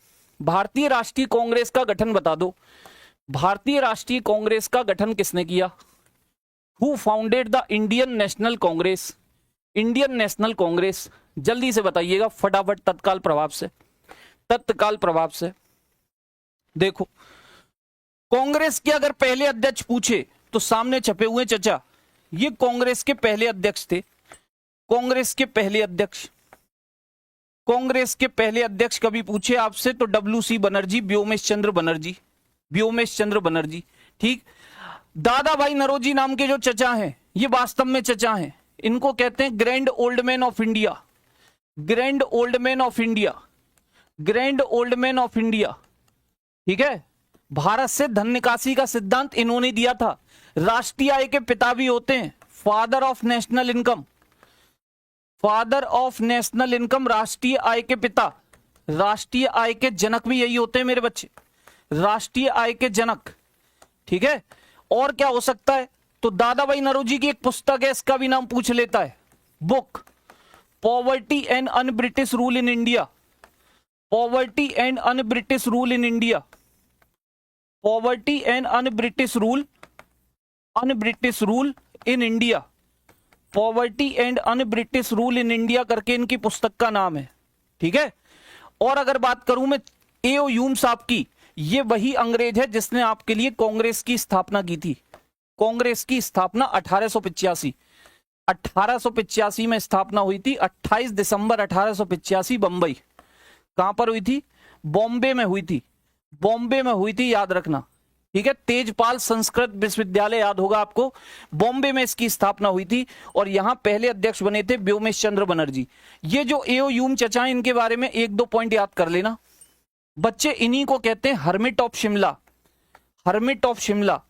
भारतीय राष्ट्रीय कांग्रेस का गठन बता दो। भारतीय राष्ट्रीय कांग्रेस का गठन किसने किया? Who founded the Indian national Congress? Indian national Congress, जल्दी से बताइएगा फटाफट, तत्काल प्रभाव से, तत्काल प्रभाव से। देखो, कांग्रेस के अगर पहले अध्यक्ष पूछे तो सामने छपे हुए चचा, ये कांग्रेस के पहले अध्यक्ष थे। कांग्रेस के पहले अध्यक्ष, कांग्रेस के पहले अध्यक्ष कभी पूछे आपसे तो WC बनर्जी, व्योमेश चंद्र बनर्जी, व्योमेश चंद्र बनर्जी, ठीक। दादा भाई नरोजी नाम के जो चचा हैं, ये वास्तव में चचा हैं। इनको कहते हैं grand old man of India, grand old man of India, grand old man of India, ठीक है। भारत से धन निकासी का सिद्धांत इन्होंने दिया था। राष्ट्रीय आय के पिता भी होते हैं, father of national income, father of national income, राष्ट्रीय आय के पिता, राष्ट्रीय आय के जनक भी यही होते हैं मेरे बच्चे, राष्ट्रीय आय के जनक, ठीक है। और क्या हो सकता है? तो दादा भाई नरोजी की एक पुस्तक है, इसका भी नाम पूछ लेता है, book poverty and un British rule in India, poverty and un British rule in India, poverty and un British rule, un British rule in India, poverty and un British rule in India करके इनकी पुस्तक का नाम है, ठीक है। और अगर बात करूं मैं A.O. ह्यूम साहब की, ये वही अंग्रेज है जिसने आपके लिए कांग्रेस की स्थापना की थी। कांग्रेस की स्थापना 1885, 1885 में स्थापना हुई थी, 28 दिसंबर 1885 बंबई। कहां पर हुई थी? बॉम्बे में हुई थी, बॉम्बे में हुई थी, याद रखना, ठीक है। तेजपाल संस्कृत विश्वविद्यालय याद होगा आपको, बॉम्बे में इसकी स्थापना हुई थी। और यहां पहले अध्यक्ष बने थे व्योमेश चंद्र बनर्जी। ये जो A.O. ह्यूम चचा हैं, इनके बारे में एक दो पॉइंट याद कर लेना बच्चे। इन्हीं को कहते हैं hermit of Shimla, hermit of Shimla,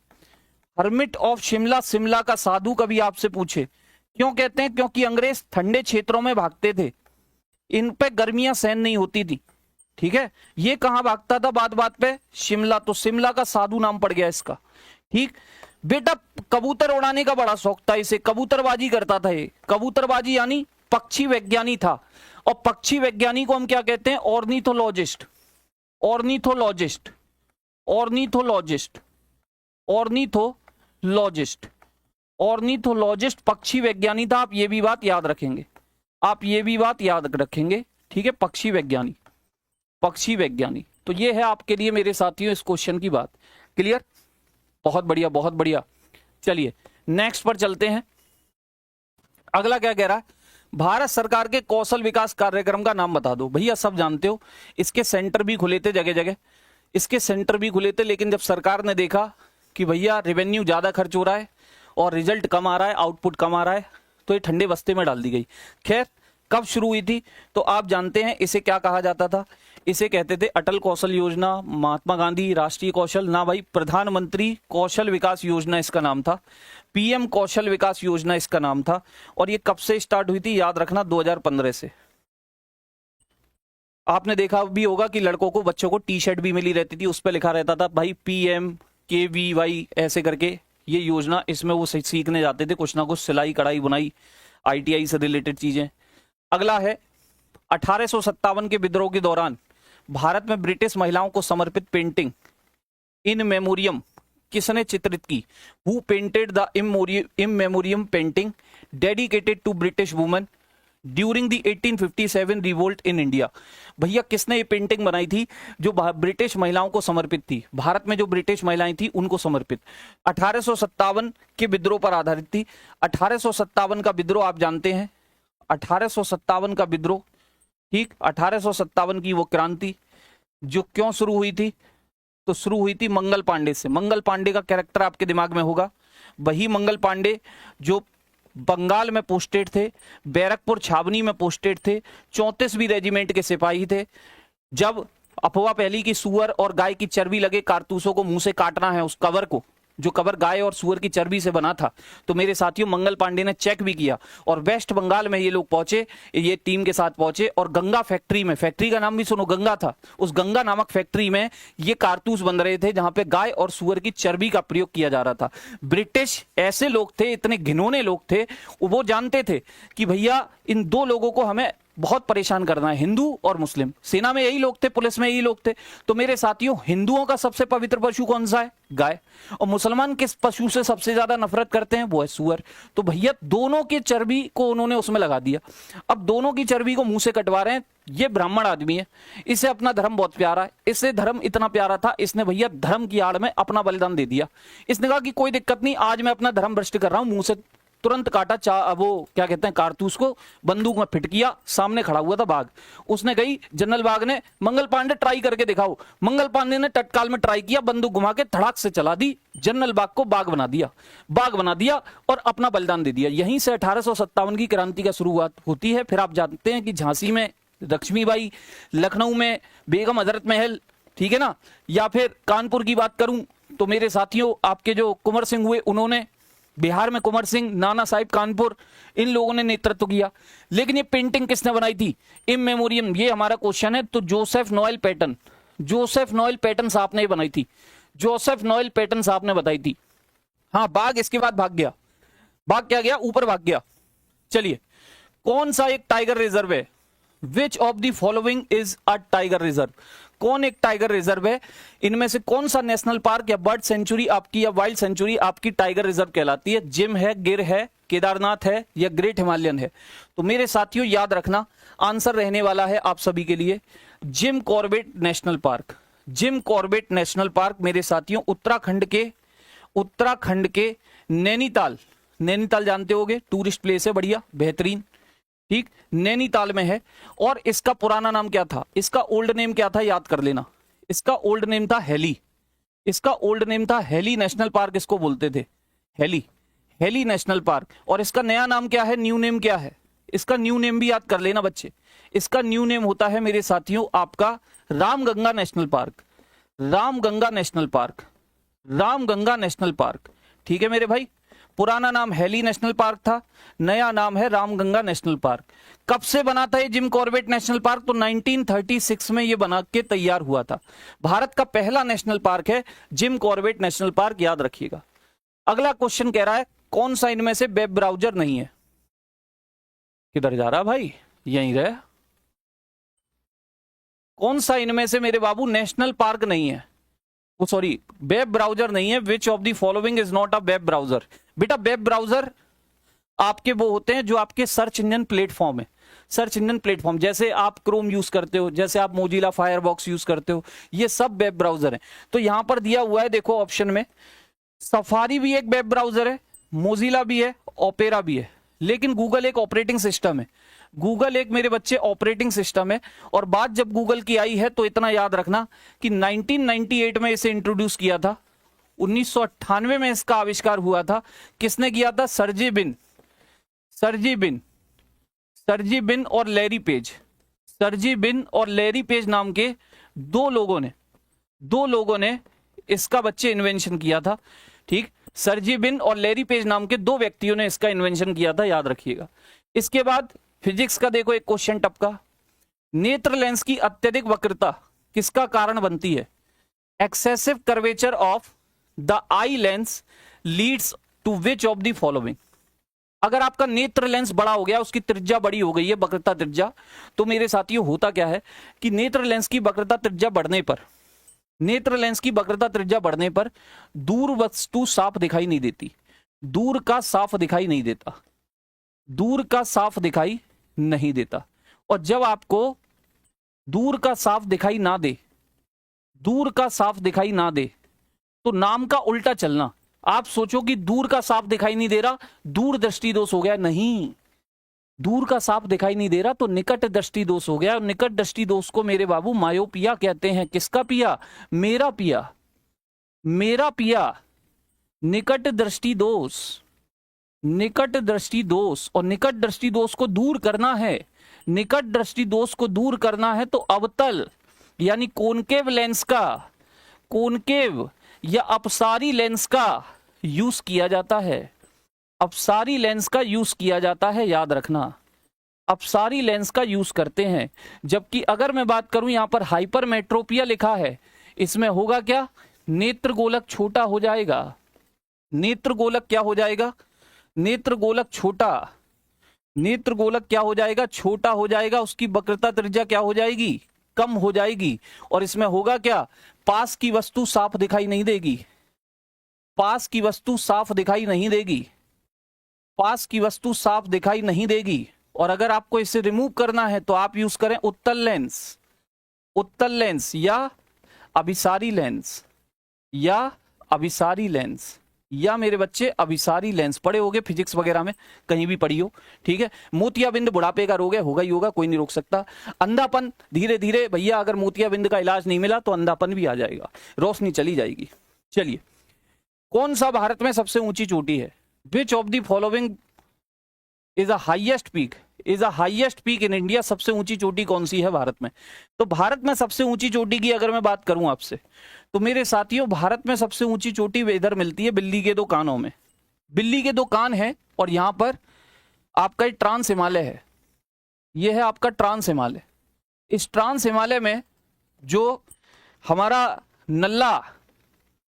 hermit of Shimla, Shimla का साधु कभी आपसे पूछे। क्यों कहते हैं? क्योंकि अंग्रेज ठंडे क्षेत्रों में भागते थे, इन पे गर्मियां सहन नहीं होती थी, ठीक है। ये कहां भागता था बात बात पे? शिमला। तो शिमला का साधु नाम पड़ गया इसका, ठीक। बेटा कबूतर उड़ाने का बड़ा शौक था इसे, कबूतरबाजी करता था ये, कबूतरबाजी यानी पक्षी वैज्ञानिक था। और पक्षी वैज्ञानिक को हम क्या कहते हैं? Ornithologist, ornithologist, ornithologist, ornithologist, ornithologist पक्षी वैज्ञानिक था। आप ये भी बात याद रखेंगे, आप ये भी बात याद रखेंगे, ठीक है। पक्षी वैज्ञानिक, पक्षी वैज्ञानिक। तो ये है आपके लिए मेरे साथियों इस क्वेश्चन की बात। क्लियर? बहुत बढ़िया, बहुत बढ़िया। चलिए नेक्स्ट पर चलते हैं। अगला क्या कह रहा है? भारत सरकार के कौशल विकास कार्यक्रम का नाम बता दो। भैया सब जानते हो, इसके सेंटर भी खुले थे जगह जगह, इसके सेंटर भी खुले थे, लेकिन जब सरकार ने देखा कि भैया रेवेन्यू ज्यादा खर्च हो रहा है और रिजल्ट कम आ रहा है, आउटपुट कम आ रहा है, तो ये ठंडे बस्ते में डाल दी गई। खैर कब शुरू हुई थी? तो आप जानते हैं इसे क्या कहा जाता था? इसे कहते थे अटल कौशल योजना, महात्मा गांधी राष्ट्रीय कौशल, ना भाई, प्रधानमंत्री कौशल विकास योजना इसका नाम था, PM कौशल विकास योजना इसका नाम था। और ये कब से स्टार्ट हुई थी? याद रखना 2015 से, आपने देखा भी होगा कि लड़कों को, बच्चों को टी शर्ट भी मिली रहती थी, उस पर लिखा रहता था भाई PMKVY ऐसे करके ये योजना। इसमें वो सीखने जाते थे कुछ ना कुछ, सिलाई कढ़ाई बुनाई, ITI से रिलेटेड चीजें। अगला है 1857 के विद्रोह के दौरान भारत में ब्रिटिश महिलाओं को समर्पित पेंटिंग इन मेमोरियम किसने चित्रित की? Who painted the in memoriam painting dedicated to British women during the 1857 revolt in India? भैया किसने ये पेंटिंग बनाई थी जो ब्रिटिश महिलाओं को समर्पित थी? भारत में जो ब्रिटिश महिलाएं थी उनको समर्पित। 1857 के विद्रोह पर आधारित थी। 1857 का विद्रोह आप जानते हैं, 1857 का विद्रोह, ठीक, 1857 की वो क्रांति जो क्यों शुरू हुई थी? तो शुरू हुई थी मंगल पांडे से। मंगल पांडे का कैरेक्टर आपके दिमाग में होगा, वही मंगल पांडे जो बंगाल में पोस्टेड थे, बैरकपुर छावनी में पोस्टेड थे, 34वीं रेजिमेंट के सिपाही थे। जब अफवाह फैली कि सुअर और गाय की चर्बी लगे कारतूसों को मुंह से काटना है, उस कवर को, जो कवर गाय और सुअर की चर्बी से बना था, तो मेरे साथियों मंगल पांडे ने चेक भी किया और वेस्ट बंगाल में ये लोग पहुंचे, ये टीम के साथ पहुंचे और गंगा फैक्ट्री में, फैक्ट्री का नाम भी सुनो, गंगा था, उस गंगा नामक फैक्ट्री में ये कारतूस बन रहे थे जहां पे गाय और सुअर की चर्बी का प्रयोग किया जा रहा था। ब्रिटिश ऐसे लोग थे, इतने घिनौने लोग थे, वो जानते थे कि भैया इन दो लोगों को हमें बहुत परेशान करना है, हिंदू और मुस्लिम। सेना में यही लोग थे, पुलिस में यही लोग थे। तो मेरे साथियों हिंदुओं का सबसे पवित्र पशु कौन सा है? गाय। और मुसलमान किस पशु से सबसे ज्यादा नफरत करते हैं? वो है सुअर। तो भैया दोनों की चर्बी को उन्होंने उसमें लगा दिया। अब दोनों की चर्बी को मुंह से कटवा रहे हैं। ये ब्राह्मण आदमी है, इसे अपना धर्म बहुत प्यारा है, इसे धर्म इतना प्यारा था, इसने भैया धर्म की आड़ में अपना बलिदान दे दिया। इसने कहा कि कोई दिक्कत नहीं, आज मैं अपना धर्म भ्रष्ट कर रहा हूं, मुंह से तुरंत काटा वो क्या कहते हैं कारतूस को, बंदूक में फिट किया। सामने खड़ा हुआ था बाघ, उसने कही, जनरल बाघ ने, मंगल पांडे ट्राई करके दिखाओ। मंगल पांडे ने तत्काल में ट्राई किया, बंदूक घुमा के धड़ाक से चला दी, जनरल बाघ को बाघ बना दिया और अपना बलिदान दे दिया। यहीं से 1857 की क्रांति का शुरुआत होती है। फिर आप जानते हैं कि झांसी में लक्ष्मीबाई, लखनऊ में बेगम हजरत महल, ठीक है ना, या फिर कानपुर की बात करूं तो मेरे साथियों आपके जो कुंवर सिंह हुए, उन्होंने, बिहार में कुंवर सिंह, नाना साहिब कानपुर, इन लोगों ने नेतृत्व किया। लेकिन ये पेंटिंग किसने बनाई थी? इन मेमोरियम, ये हमारा क्वेश्चन है। तो जोसेफ नोएल पैटन साहब ने बनाई थी, जोसेफ नोएल पैटन साहब ने बताई थी। हाँ, बाघ इसके बाद भाग गया, बाघ क्या गया, ऊपर भाग गया। चलिए, कौन सा एक टाइगर रिजर्व है? विच of the following is a tiger reserve? कौन एक टाइगर रिजर्व है? इनमें से कौन सा नेशनल पार्क या बर्ड सेंचुरी आपकी, या वाइल्ड सेंचुरी आपकी टाइगर रिजर्व कहलाती है? जिम है, गिर है, केदारनाथ है, या ग्रेट हिमालयन है? तो मेरे साथियों याद रखना, आंसर रहने वाला है आप सभी के लिए Jim Corbett national park. Jim Corbett national park मेरे साथियों उत्तराखंड के नैनीताल जानते होगे, टूरिस्ट प्लेस है, बढ़िया बेहतरीन, ठीक, नैनीताल में है। और इसका पुराना नाम क्या था? इसका ओल्ड नेम क्या था? याद कर लेना। इसका ओल्ड नेम था हेली। इसका ओल्ड नेम था हेली नेशनल पार्क, इसको बोलते थे हेली नेशनल पार्क। और इसका नया नाम क्या है, न्यू नेम क्या है? इसका न्यू नेम भी याद कर लेना बच्चे। इसका न्यू नेम होता है मेरे साथियों आपका Ramganga national park. Ramganga national park, ठीक है मेरे भाई। पुराना नाम हेली नेशनल पार्क था, नया नाम है रामगंगा नेशनल पार्क। कब से बना था ये जिम कॉर्बेट नेशनल पार्क? तो 1936 में ये बना के तैयार हुआ था। भारत का पहला नेशनल पार्क है जिम कॉर्बेट नेशनल पार्क, याद रखिएगा। अगला क्वेश्चन कह रहा है कौन सा इनमें से वेब ब्राउजर नहीं है? किधर जा रहा भाई, यहीं रहे। कौन सा इनमें से मेरे बाबू नेशनल पार्क नहीं है, सॉरी वेब ब्राउजर नहीं है? विच of the following is not a web browser? बेटा वेब ब्राउजर आपके वो होते हैं जो आपके सर्च इंजन प्लेटफॉर्म है। सर्च इंजन प्लेटफॉर्म, जैसे आप क्रोम यूज करते हो, जैसे आप मोजिला फायरबॉक्स यूज करते हो, ये सब वेब ब्राउजर हैं। तो यहां पर दिया हुआ है, देखो ऑप्शन में, सफारी भी एक वेब ब्राउजर है, मोजिला भी है, ओपेरा भी है, लेकिन गूगल एक ऑपरेटिंग सिस्टम है। गूगल एक मेरे बच्चे ऑपरेटिंग सिस्टम है। और बात जब गूगल की आई है तो इतना याद रखना कि 1998 में इसे इंट्रोड्यूस किया था, 1998 में इसका आविष्कार हुआ था। किसने किया था? सर्जी बिन और लैरी पेज नाम के दो लोगों ने इसका बच्चे इन्वेंशन किया था, ठीक। सर्जी बिन और लैरी पेज नाम के दो व्यक्तियों ने इसका इन्वेंशन किया था, याद रखिएगा। इसके बाद फिजिक्स का देखो एक क्वेश्चन टपका, नेत्र लेंस की अत्यधिक वक्रता किसका कारण बनती है? Excessive curvature of the eye lens leads to which of the following. अगर आपका नेत्र लेंस बड़ा हो गया, उसकी त्रिज्या बड़ी हो गई है, वक्रता त्रिज्या, तो मेरे साथियों होता क्या है कि नेत्र लेंस की वक्रता त्रिज्या बढ़ने पर, नेत्र लेंस की वक्रता त्रिज्या बढ़ने पर दूर वस्तु साफ दिखाई नहीं देती, दूर का साफ दिखाई नहीं देता, दूर का साफ दिखाई नहीं देता। और जब आपको दूर का साफ दिखाई ना दे, दूर का साफ दिखाई ना दे, तो नाम का उल्टा चलना। आप सोचो कि दूर का साफ दिखाई नहीं दे रहा, दूर दृष्टि दोष हो गया, नहीं, दूर का साफ दिखाई नहीं दे रहा तो निकट दृष्टि दोष हो गया। निकट दृष्टि दोष को मेरे बाबू मायोपिया कहते हैं। किसका पिया? मेरा पिया, मेरा पिया। निकट दृष्टि दोष, निकट दृष्टि दोष, और निकट दृष्टि दोष को दूर करना है, निकट दृष्टि दोष को दूर करना है तो अवतल यानी कोनकेव लेंस का, कोनकेव या अपसारी लेंस का यूज किया जाता है, अपसारी लेंस का यूज किया जाता है, याद रखना, अपसारी लेंस का यूज करते हैं। जबकि अगर मैं बात करूं यहां पर हाइपरमेट्रोपिया लिखा है, इसमें होगा क्या? नेत्र गोलक छोटा हो जाएगा, नेत्र गोलक क्या हो जाएगा? नेत्र गोलक छोटा, नेत्र गोलक क्या हो जाएगा? छोटा हो जाएगा, उसकी वक्रता त्रिज्या क्या हो जाएगी? कम हो जाएगी। और इसमें होगा क्या? पास की वस्तु साफ दिखाई नहीं देगी, पास की वस्तु साफ दिखाई नहीं देगी, पास की वस्तु साफ दिखाई नहीं देगी। और अगर आपको इसे रिमूव करना है तो आप यूज करें उत्तल लेंस, उत्तल लेंस या अभिसारी लेंस, या अभिसारी लेंस, या मेरे बच्चे अभिसारी लेंस। पढ़े होगे फिजिक्स वगैरह में, कहीं भी पढ़ी हो, ठीक है। मोतियाबिंद बुढ़ापे का रोग है, होगा ही होगा, कोई नहीं रोक सकता। अंधापन धीरे धीरे भैया, अगर मोतियाबिंद का इलाज नहीं मिला तो अंधापन भी आ जाएगा, रोशनी चली जाएगी। चलिए, कौन सा भारत में सबसे ऊंची चोटी है? विच of the following is a highest peak, is a highest peak in India. सबसे ऊंची चोटी कौन सी है भारत में? तो भारत में सबसे ऊंची चोटी की अगर मैं बात करूं आपसे, तो मेरे साथियों भारत में सबसे ऊंची चोटी इधर मिलती है, बिल्ली के दो कानों में। बिल्ली के दो कान है और यहां पर आपका ट्रांस हिमालय है, यह है आपका ट्रांस हिमालय। इस ट्रांस हिमालय में जो हमारा नल्ला,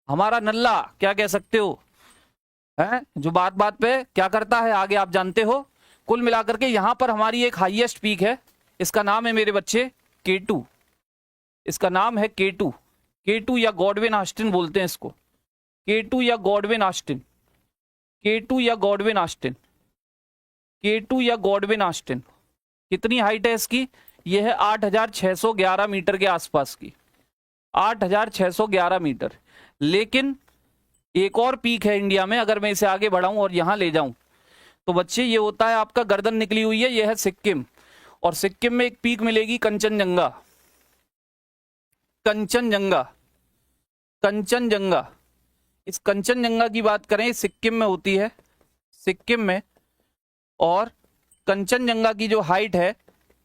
हमारा नल्ला क्या कह सकते हो, है जो बात बात पे क्या करता है, आगे आप जानते हो। कुल मिलाकर के यहां पर हमारी एक हाईएस्ट पीक है, इसका नाम है मेरे बच्चे K2, इसका नाम है K2, K2 या गॉडविन ऑस्टिन बोलते हैं इसको, K2 या गॉडविन ऑस्टिन, K2 या गॉडविन ऑस्टिन, K2 या गॉडविन ऑस्टिन। कितनी हाइट है इसकी? यह है 8611 मीटर के आसपास की, 8611 मीटर। लेकिन एक और पीक है इंडिया में, अगर मैं इसे आगे बढ़ाऊं और यहां ले जाऊं तो बच्चे ये होता है आपका गर्दन निकली हुई है, यह है सिक्किम। और सिक्किम में एक पीक मिलेगी कंचनजंगा, कंचनजंगा, कंचनजंगा। इस कंचनजंगा की बात करें, सिक्किम में होती है, सिक्किम में। और कंचनजंगा की जो हाइट है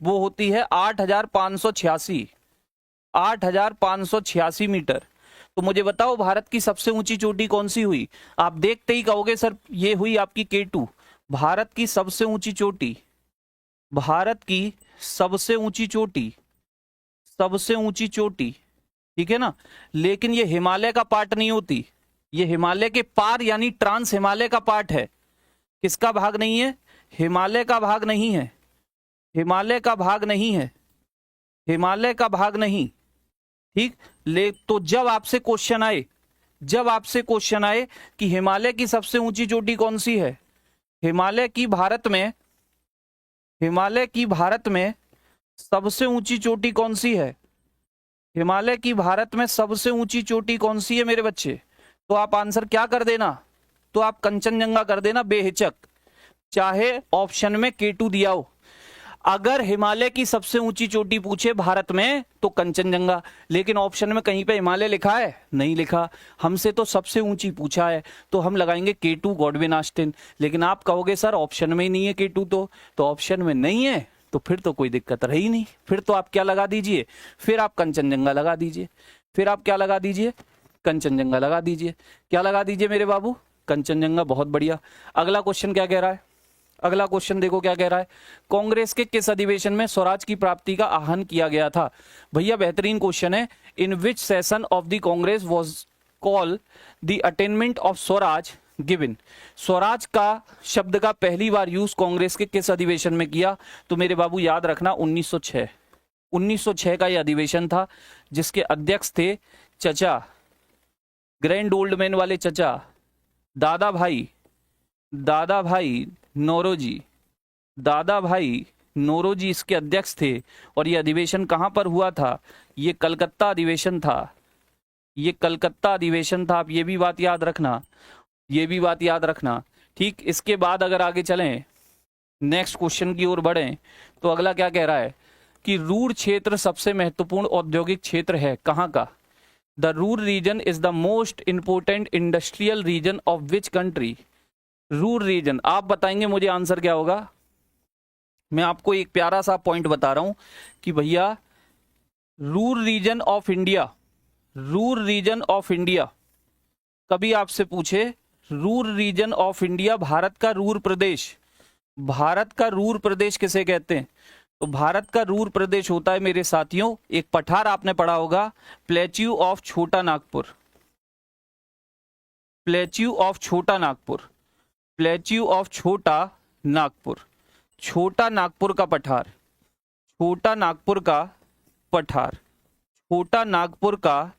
वो होती है 8586, 8586 मीटर। तो मुझे बताओ भारत की सबसे ऊंची चोटी कौन सी हुई? आप देखते ही कहोगे सर ये हुई आपकी K2। भारत की सबसे ऊंची चोटी, भारत की सबसे ऊंची चोटी, सबसे ऊंची चोटी, ठीक है ना। लेकिन ये हिमालय का पार्ट नहीं होती, ये हिमालय के पार यानी ट्रांस हिमालय का पार्ट है। किसका भाग नहीं है? हिमालय का भाग नहीं है, हिमालय का भाग नहीं है, हिमालय का भाग नहीं, ठीक। ले तो जब आपसे क्वेश्चन आए, जब आपसे क्वेश्चन आए कि हिमालय की सबसे ऊंची चोटी कौन सी है, हिमालय की भारत में, हिमालय की भारत में सबसे ऊंची चोटी कौन सी है, हिमालय की भारत में सबसे ऊंची चोटी कौन सी है मेरे बच्चे, तो आप आंसर क्या कर देना? तो आप कंचनजंगा कर देना बेहिचक, चाहे ऑप्शन में K2 दिया हो। अगर हिमालय की सबसे ऊंची चोटी पूछे भारत में तो कंचनजंगा, लेकिन ऑप्शन में कहीं पे हिमालय लिखा है? नहीं लिखा। हमसे तो सबसे ऊंची पूछा है तो हम लगाएंगे K2 गॉडविन ऑस्टिन। लेकिन आप कहोगे सर ऑप्शन में ही नहीं है K2, तो ऑप्शन में नहीं है तो फिर तो कोई दिक्कत रही नहीं, फिर तो आप क्या लगा दीजिए, फिर आप कंचनजंगा लगा दीजिए, फिर आप क्या लगा दीजिए, कंचनजंगा लगा दीजिए। क्या लगा दीजिए मेरे बाबू? कंचनजंगा। बहुत बढ़िया। अगला क्वेश्चन क्या कह रहा है? अगला क्वेश्चन देखो क्या कह रहा है, कांग्रेस के किस अधिवेशन में स्वराज की प्राप्ति का आह्वान किया गया था। भैया बेहतरीन क्वेश्चन है, in which session of the Congress was call the attainment of Swaraj given. Swaraj का शब्द का पहली बार यूज कांग्रेस के किस अधिवेशन में किया, तो मेरे बाबू याद रखना 1906। 1906 का यह अधिवेशन था जिसके अध्यक्ष थे चचा, ग्रैंड ओल्ड मैन वाले चचा दादा भाई नौरोजी, दादा भाई नौरोजी इसके अध्यक्ष थे। और यह अधिवेशन कहां पर हुआ था, ये कलकत्ता अधिवेशन था, ये कलकत्ता अधिवेशन था। आप ये भी बात याद रखना, ये भी बात याद रखना। ठीक, इसके बाद अगर आगे चलें, नेक्स्ट क्वेश्चन की ओर बढ़ें, तो अगला क्या कह रहा है कि रूर क्षेत्र सबसे महत्वपूर्ण औद्योगिक क्षेत्र है कहाँ का। The Ruhr region is the most important industrial region of which country. Ruhr region, आप बताएंगे मुझे आंसर क्या होगा। मैं आपको एक प्यारा सा पॉइंट बता रहा हूं कि भैया Ruhr region of India, Ruhr region of India, कभी आपसे पूछे रूर रीजन ऑफ इंडिया, भारत का रूर प्रदेश, भारत का रूर प्रदेश किसे कहते हैं, तो भारत का रूर प्रदेश होता है मेरे साथियों, एक पठार आपने पढ़ा होगा, प्लेच्यू ऑफ छोटा नागपुर, प्लेच्यू ऑफ छोटा नागपुर, प्लेच्यू ऑफ छोटा नागपुर, छोटा नागपुर का पठार, छोटा नागपुर का पठार, छोटा नागपुर का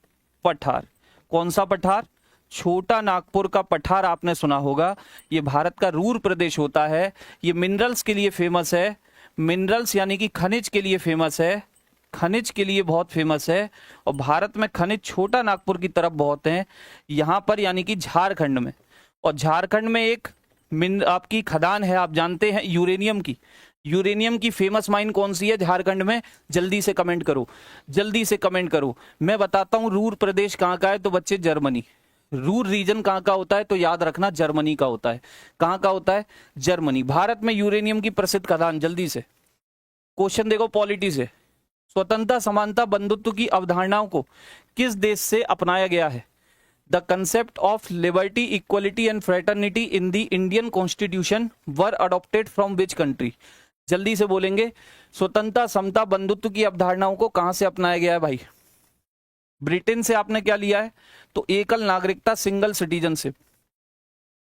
पठार। कौन सा पठार, छोटा नागपुर का पठार आपने सुना होगा। ये भारत का रूर प्रदेश होता है, ये मिनरल्स के लिए फेमस है, मिनरल्स यानी कि खनिज के लिए फेमस है, खनिज के लिए बहुत फेमस है। और भारत में खनिज छोटा नागपुर की तरफ बहुत हैं, यहाँ पर यानी कि झारखंड में। और झारखंड में एक आपकी खदान है, आप जानते हैं यूरेनियम की, यूरेनियम की फेमस माइन कौन सी है झारखंड में, जल्दी से कमेंट करो, जल्दी से कमेंट करो। मैं बताता हूँ रूर प्रदेश कहाँ का है, तो बच्चे जर्मनी। रूर रीजन कहाँ का होता है, तो याद रखना जर्मनी का होता है। कहाँ का होता है, जर्मनी। भारत में यूरेनियम की प्रसिद्ध खदान, जल्दी से क्वेश्चन देखो पॉलिटी से। स्वतंत्रता, समानता, बंधुत्व की अवधारणाओं को किस देश से अपनाया गया है। The concept of liberty, equality and fraternity in the Indian constitution were adopted from which country. जल्दी से बोलेंगे, स्वतंत्रता, समता, बंधुत्व की अवधारणाओं को कहां से अपनाया गया है भाई, ब्रिटेन से आपने क्या लिया है, तो एकल नागरिकता, सिंगल सिटीजनशिप,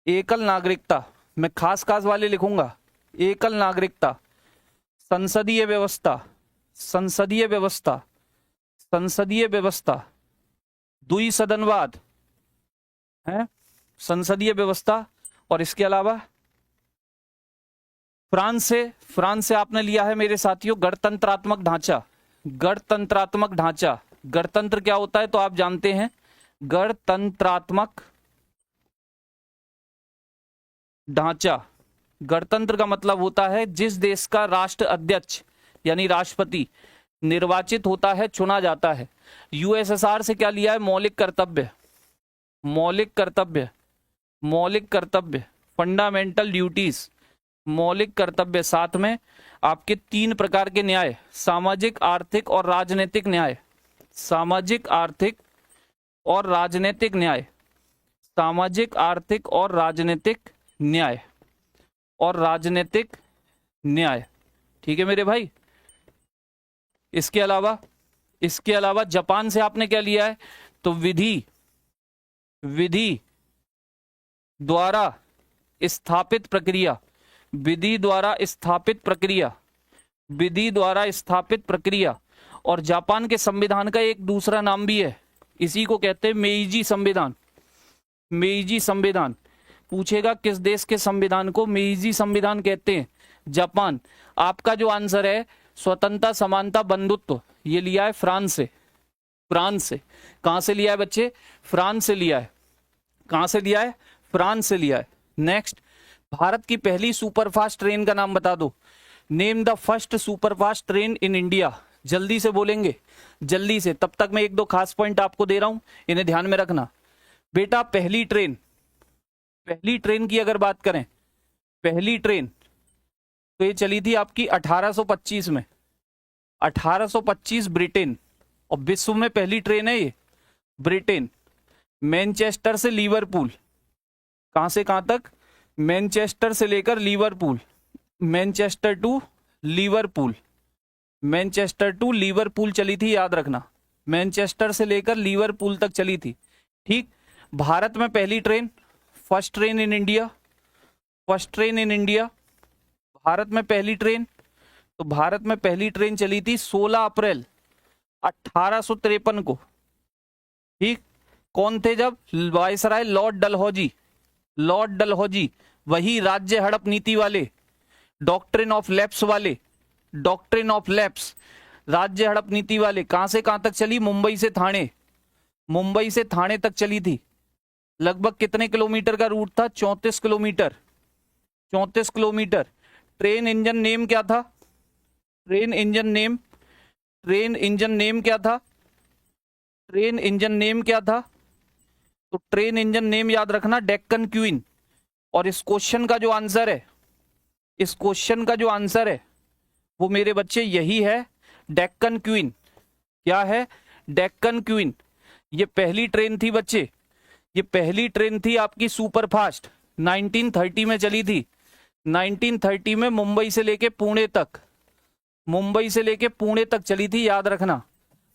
एकल नागरिकता, मैं खास खास वाले लिखूंगा, एकल नागरिकता, संसदीय व्यवस्था, संसदीय व्यवस्था, संसदीय व्यवस्था, द्विसदनवाद है, संसदीय व्यवस्था। और इसके अलावा फ्रांस से आपने लिया है मेरे साथियों गणतंत्रात्मक ढांचा, गणतंत्रात्मक ढांचा। गणतंत्र क्या होता है तो आप जानते हैं, गणतंत्रात्मक ढांचा, गणतंत्र का मतलब होता है जिस देश का राष्ट्र अध्यक्ष यानी राष्ट्रपति निर्वाचित होता है, चुना जाता है। यूएसएसआर से क्या लिया है, मौलिक कर्तव्य, मौलिक कर्तव्य, मौलिक कर्तव्य, फंडामेंटल ड्यूटीज, मौलिक कर्तव्य। साथ में आपके 3 प्रकार के न्याय, सामाजिक, आर्थिक और राजनीतिक न्याय, सामाजिक, आर्थिक और राजनीतिक न्याय, सामाजिक, आर्थिक और राजनीतिक न्याय, और राजनीतिक न्याय। ठीक है मेरे भाई। इसके अलावा जापान से आपने क्या लिया है, तो विधि द्वारा स्थापित प्रक्रिया, विधि द्वारा स्थापित प्रक्रिया, विधि द्वारा स्थापित प्रक्रिया। और जापान के संविधान का एक दूसरा नाम भी है, इसी को कहते हैं मेइजी संविधान, मेइजी संविधान। पूछेगा किस देश के संविधान को मेइजी संविधान कहते हैं, जापान। आपका जो आंसर है स्वतंत्रता, समानता, बंधुत्व, ये लिया है फ्रांस से, फ्रांस से। कहां से लिया है बच्चे, फ्रांस से लिया है। कहां से लिया है, फ्रांस से लिया है। नेक्स्ट, भारत की पहली सुपरफास्ट ट्रेन का नाम बता दो। Name the first superfast train in India. जल्दी से बोलेंगे, जल्दी से। तब तक मैं 1-2 खास पॉइंट आपको दे रहा हूं, इन्हें ध्यान में रखना। बेटा पहली ट्रेन की अगर बात करें, पहली ट्रेन तो ये चली थी आपकी 1825 में, 1825 ब्रिटेन। और विश्व में पहली ट्रेन है ये ब्रिटेन, मैनचेस्टर से लिवरपूल। कहां से कहां तक, मैनचेस्टर से लेकर Liverpool, Manchester to Liverpool, Manchester to Liverpool चली थी, याद रखना, मैनचेस्टर से लेकर लिवरपूल तक चली थी। ठीक। भारत में पहली train, first train in India, first train in India, Bharat में पहली ट्रेन, तो भारत में पहली ट्रेन चली थी 16 अप्रैल 1853 को। ठीक। कौन थे जब? Viceroy Lord Dalhousie, Lord Dalhousie, वही राज्य हड़प नीति वाले, डॉक्ट्रिन ऑफ लैप्स वाले, डॉक्ट्रिन ऑफ लैप्स, राज्य हड़प नीति वाले। कहां से कहां तक चली? मुंबई से थाने, मुंबई से थाने तक चली थी। लगभग कितने किलोमीटर का रूट था? 34 kilometre, 34 kilometre. Train engine name क्या था? Train engine name, train engine name क्या था? ट्रेन इंजन नेम क्या था? तो ट्रेन इंजन नेम याद रखना, डेक्कन क्वीन। और इस क्वेश्चन का जो आंसर है, इस क्वेश्चन का जो आंसर है वो मेरे बच्चे यही है, डेक्कन क्वीन। क्या है? डेक्कन क्वीन। ये पहली ट्रेन थी बच्चे, ये पहली ट्रेन थी आपकी सुपरफास्ट, 1930 में चली थी। 1930 में मुंबई से लेके पुणे तक, मुंबई से लेके पुणे तक चली थी, याद रखना,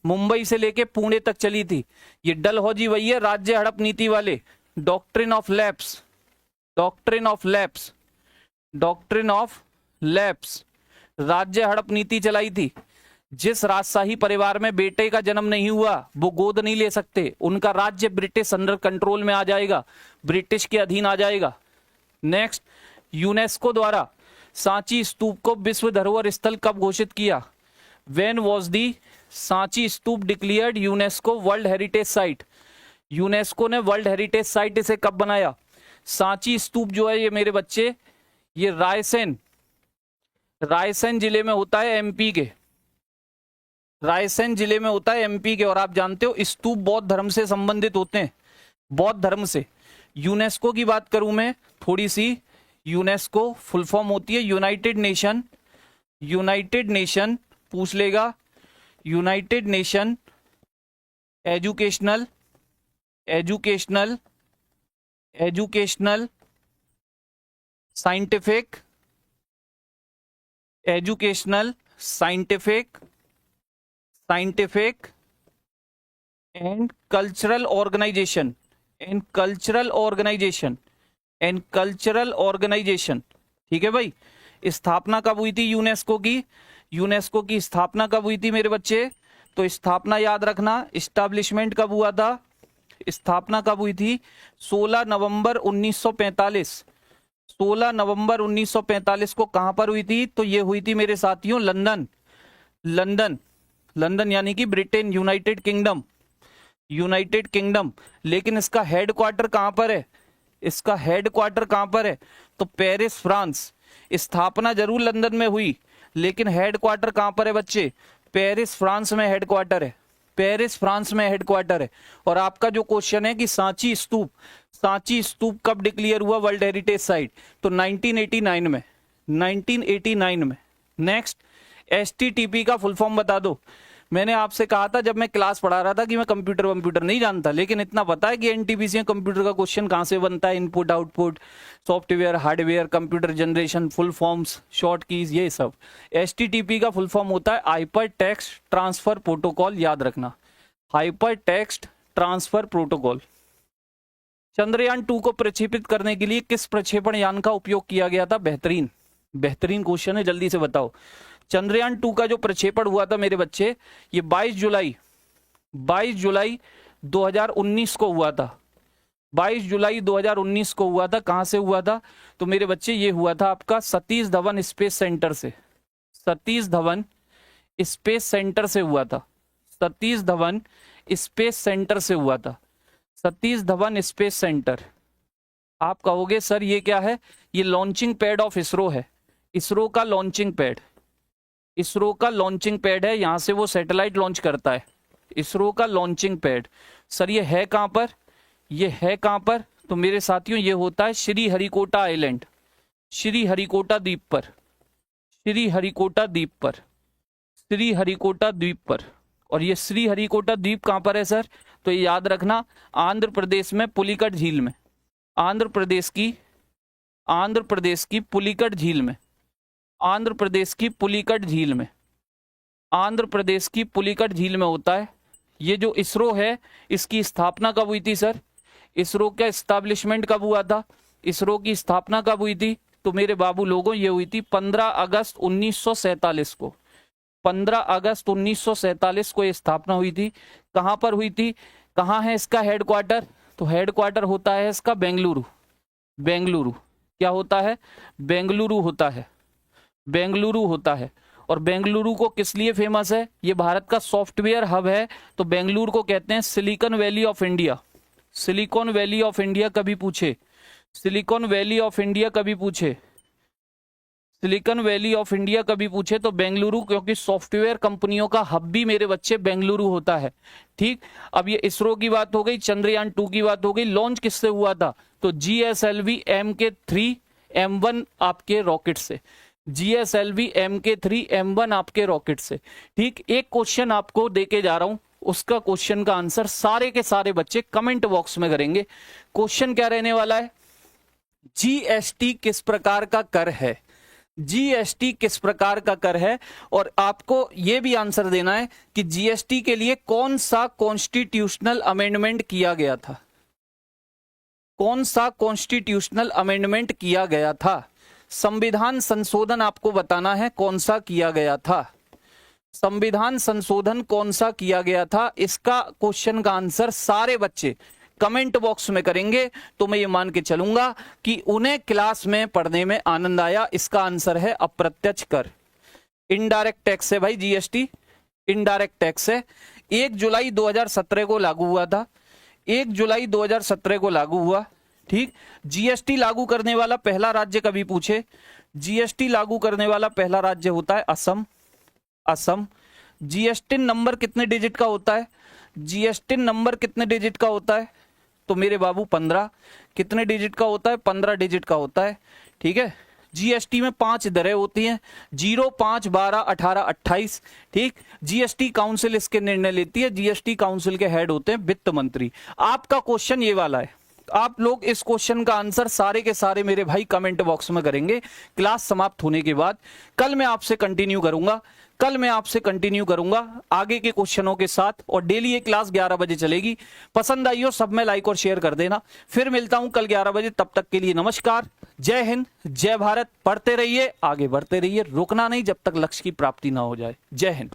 मुंबई से लेके पुणे तक चली थी। ये डलहौजी वही है, राज्य हड़प नीति वाले, doctrine of lapse, doctrine of lapse, doctrine of lapse, राज्य हड़प नीति चलाई थी। जिस राजशाही परिवार में बेटे का जन्म नहीं हुआ वो गोद नहीं ले सकते, उनका राज्य ब्रिटिश अंडर कंट्रोल में आ जाएगा, ब्रिटिश के अधीन आ जाएगा। नेक्स्ट, यूनेस्को द्वारा सांची स्तूप को विश्व धरोहर स्थल कब घोषित किया? When was the Sanchi stupa declared UNESCO world heritage site? UNESCO ने वर्ल्ड हेरिटेज साइट इसे कब बनाया? सांची स्तूप जो है ये मेरे बच्चे, ये रायसेन, रायसेन जिले में होता है, एमपी के, रायसेन जिले में होता है एमपी के। और आप जानते हो स्तूप बौद्ध धर्म से संबंधित होते हैं, बौद्ध धर्म से। यूनेस्को की बात करूं मैं थोड़ी सी, यूनेस्को फुल फॉर्म होती है यूनाइटेड नेशन, यूनाइटेड नेशन पूछ लेगा, United Nation educational, educational, educational scientific, educational scientific, scientific and cultural organisation, and cultural organisation, and cultural organisation. ठीक है भाई। स्थापना कब हुई थी यूनेस्को की? यूनेस्को की स्थापना कब हुई थी मेरे बच्चे? तो स्थापना याद रखना, इस्टेब्लिशमेंट कब हुआ था? स्थापना कब हुई थी? 16 नवंबर 1945, 16 नवंबर 1945 को। कहां पर हुई थी? तो ये हुई थी मेरे साथियों लंदन, लंदन, लंदन यानी कि Britain, United kingdom, United kingdom. लेकिन इसका हेडक्वार्टर कहां पर है? इसका हेडक्वार्टर कहां पर है? तो पेरिस, फ्रांस। स्थापना जरूर लंदन में हुई लेकिन हेडक्वार्टर कहां पर है बच्चे? पेरिस, फ्रांस में हेडक्वार्टर है, पेरिस, फ्रांस में हेडक्वार्टर है। और आपका जो क्वेश्चन है कि सांची स्तूप, सांची स्तूप कब डिक्लेयर हुआ वर्ल्ड हेरिटेज साइट? तो 1989 में, 1989 में। नेक्स्ट, एसटीटीपी का फुल फॉर्म बता दो। मैंने आपसे कहा था जब मैं क्लास पढ़ा रहा था कि मैं कंप्यूटर नहीं जानता, लेकिन इतना पता है कि एनटीपीसी में कंप्यूटर का क्वेश्चन कहां से बनता है, input output, software, hardware, computer generation, full forms, short keys, ये सब। एचटीटीपी का फुल फॉर्म होता है हाइपर टेक्स्ट ट्रांसफर प्रोटोकॉल, याद रखना, hyper text transfer protocol. Chandrayaan 2 को प्रक्षेपित करने के लिए किस प्रक्षेपण यान का उपयोग किया गया था? बेहतरीन, बेहतरीन क्वेश्चन है, जल्दी से बताओ। चंद्रयान 2 का जो प्रक्षेपण हुआ था मेरे बच्चे, ये 22 जुलाई 2019 को हुआ था, 22 जुलाई 2019 को हुआ था। कहां से हुआ था? तो मेरे बच्चे ये हुआ था आपका सतीश धवन स्पेस सेंटर से, सतीश धवन स्पेस सेंटर से हुआ था, सतीश धवन स्पेस सेंटर से हुआ था, सतीश धवन स्पेस सेंटर। आप कहोगे सर ये क्या है? ये लॉन्चिंग पैड ऑफ इसरो है, इसरो का लॉन्चिंग पैड, इसरो का लॉन्चिंग पैड है, यहां से वो सैटेलाइट लॉन्च करता है, इसरो का लॉन्चिंग पैड। सर ये है कहां पर? ये है कहां पर? तो मेरे साथियों ये होता है श्री हरिकोटा आइलैंड, श्री हरिकोटा द्वीप पर, श्री हरिकोटा द्वीप पर, श्री हरिकोटा द्वीप पर। और ये श्री हरिकोटा द्वीप कहां पर है सर? तो ये याद रखना, आंध्र प्रदेश में पुलिकट झील में, आंध्र प्रदेश की पुलिकट झील में, आंध्र प्रदेश की पुलिकट झील में, आंध्र प्रदेश की पुलिकट झील में होता है। ये जो इसरो है इसकी स्थापना कब हुई थी सर? इसरो का एस्टैब्लिशमेंट कब हुआ था? इसरो की स्थापना कब हुई थी? तो मेरे बाबू लोगों ये हुई थी 15 अगस्त 1947 को। 15 अगस्त 1947 को ये स्थापना हुई थी। कहां पर हुई थी? कहां है इसका हेडक्वार्टर? तो हेडक्वार्टर होता है इसका बेंगलुरु। बेंगलुरु क्या होता है? बेंगलुरु होता है, बेंगलुरु होता है। और बेंगलुरु को किस लिए फेमस है? ये भारत का सॉफ्टवेयर हब है, तो बेंगलुरु को कहते हैं silicon valley of India. Silicon valley of India कभी पूछे, सिलिकॉन वैली ऑफ इंडिया कभी पूछे, सिलिकॉन वैली ऑफ इंडिया कभी पूछे तो बेंगलुरु, क्योंकि सॉफ्टवेयर कंपनियों का हब भी मेरे बच्चे बेंगलुरु होता है। ठीक, अब ये इसरो की बात हो गई, चंद्रयान 2 की बात हो गई। लॉन्च किससे हुआ था? तो GSLV MK3 M1 आपके रॉकेट से, GSLV MK3 M1 आपके रॉकेट से। ठीक, एक क्वेश्चन आपको देके जा रहा हूं, उसका क्वेश्चन का आंसर सारे के सारे बच्चे कमेंट बॉक्स में करेंगे। क्वेश्चन क्या रहने वाला है? GST किस प्रकार का कर है? GST किस प्रकार का कर है? और आपको यह भी आंसर देना है कि GST के लिए कौन सा कॉन्स्टिट्यूशनल अमेंडमेंट किया गया था? कौन सा कॉन्स्टिट्यूशनल अमेंडमेंट किया गया था? संविधान संशोधन आपको बताना है कौन सा किया गया था। संविधान संशोधन कौन सा किया गया था? इसका क्वेश्चन का आंसर सारे बच्चे कमेंट बॉक्स में करेंगे तो मैं ये मान के चलूंगा कि उन्हें क्लास में पढ़ने में आनंद आया। इसका आंसर है अप्रत्यक्ष कर। इनडायरेक्ट टैक्स है भाई, GST इनडायरेक्ट टैक्स है। 1 जुलाई 2017 को लागू हुआ था, 1 जुलाई 2017 को लागू हुआ। ठीक, GST लागू करने वाला पहला राज्य कभी पूछे? GST लागू करने वाला पहला राज्य होता है असम। असम। GST नंबर कितने डिजिट का होता है? GST नंबर कितने डिजिट का होता है? तो मेरे बाबू 15। कितने डिजिट का होता है? 15 डिजिट का होता है। ठीक है, GST में 5 दरें होती हैं, 0, 5, 12, 18, 28। ठीक, GST काउंसिल इसके निर्णय लेती है। GST काउंसिल के हेड होते हैं वित्त मंत्री। आपका क्वेश्चन ये वाला है, आप लोग इस क्वेश्चन का आंसर सारे के सारे मेरे भाई कमेंट बॉक्स में करेंगे क्लास समाप्त होने के बाद। कल मैं आपसे कंटिन्यू करूंगा, कल मैं आपसे कंटिन्यू करूंगा आगे के क्वेश्चनों के साथ, और डेली ये क्लास 11 बजे चलेगी। पसंद आई हो सब में लाइक और शेयर कर देना। फिर मिलता हूं कल 11 बजे, तब तक के लिए नमस्कार, जय हिंद, जय भारत। पढ़ते रहिए, आगे बढ़ते रहिए, रुकना नहीं जब तक लक्ष्य की प्राप्ति ना हो जाए। जय हिंद।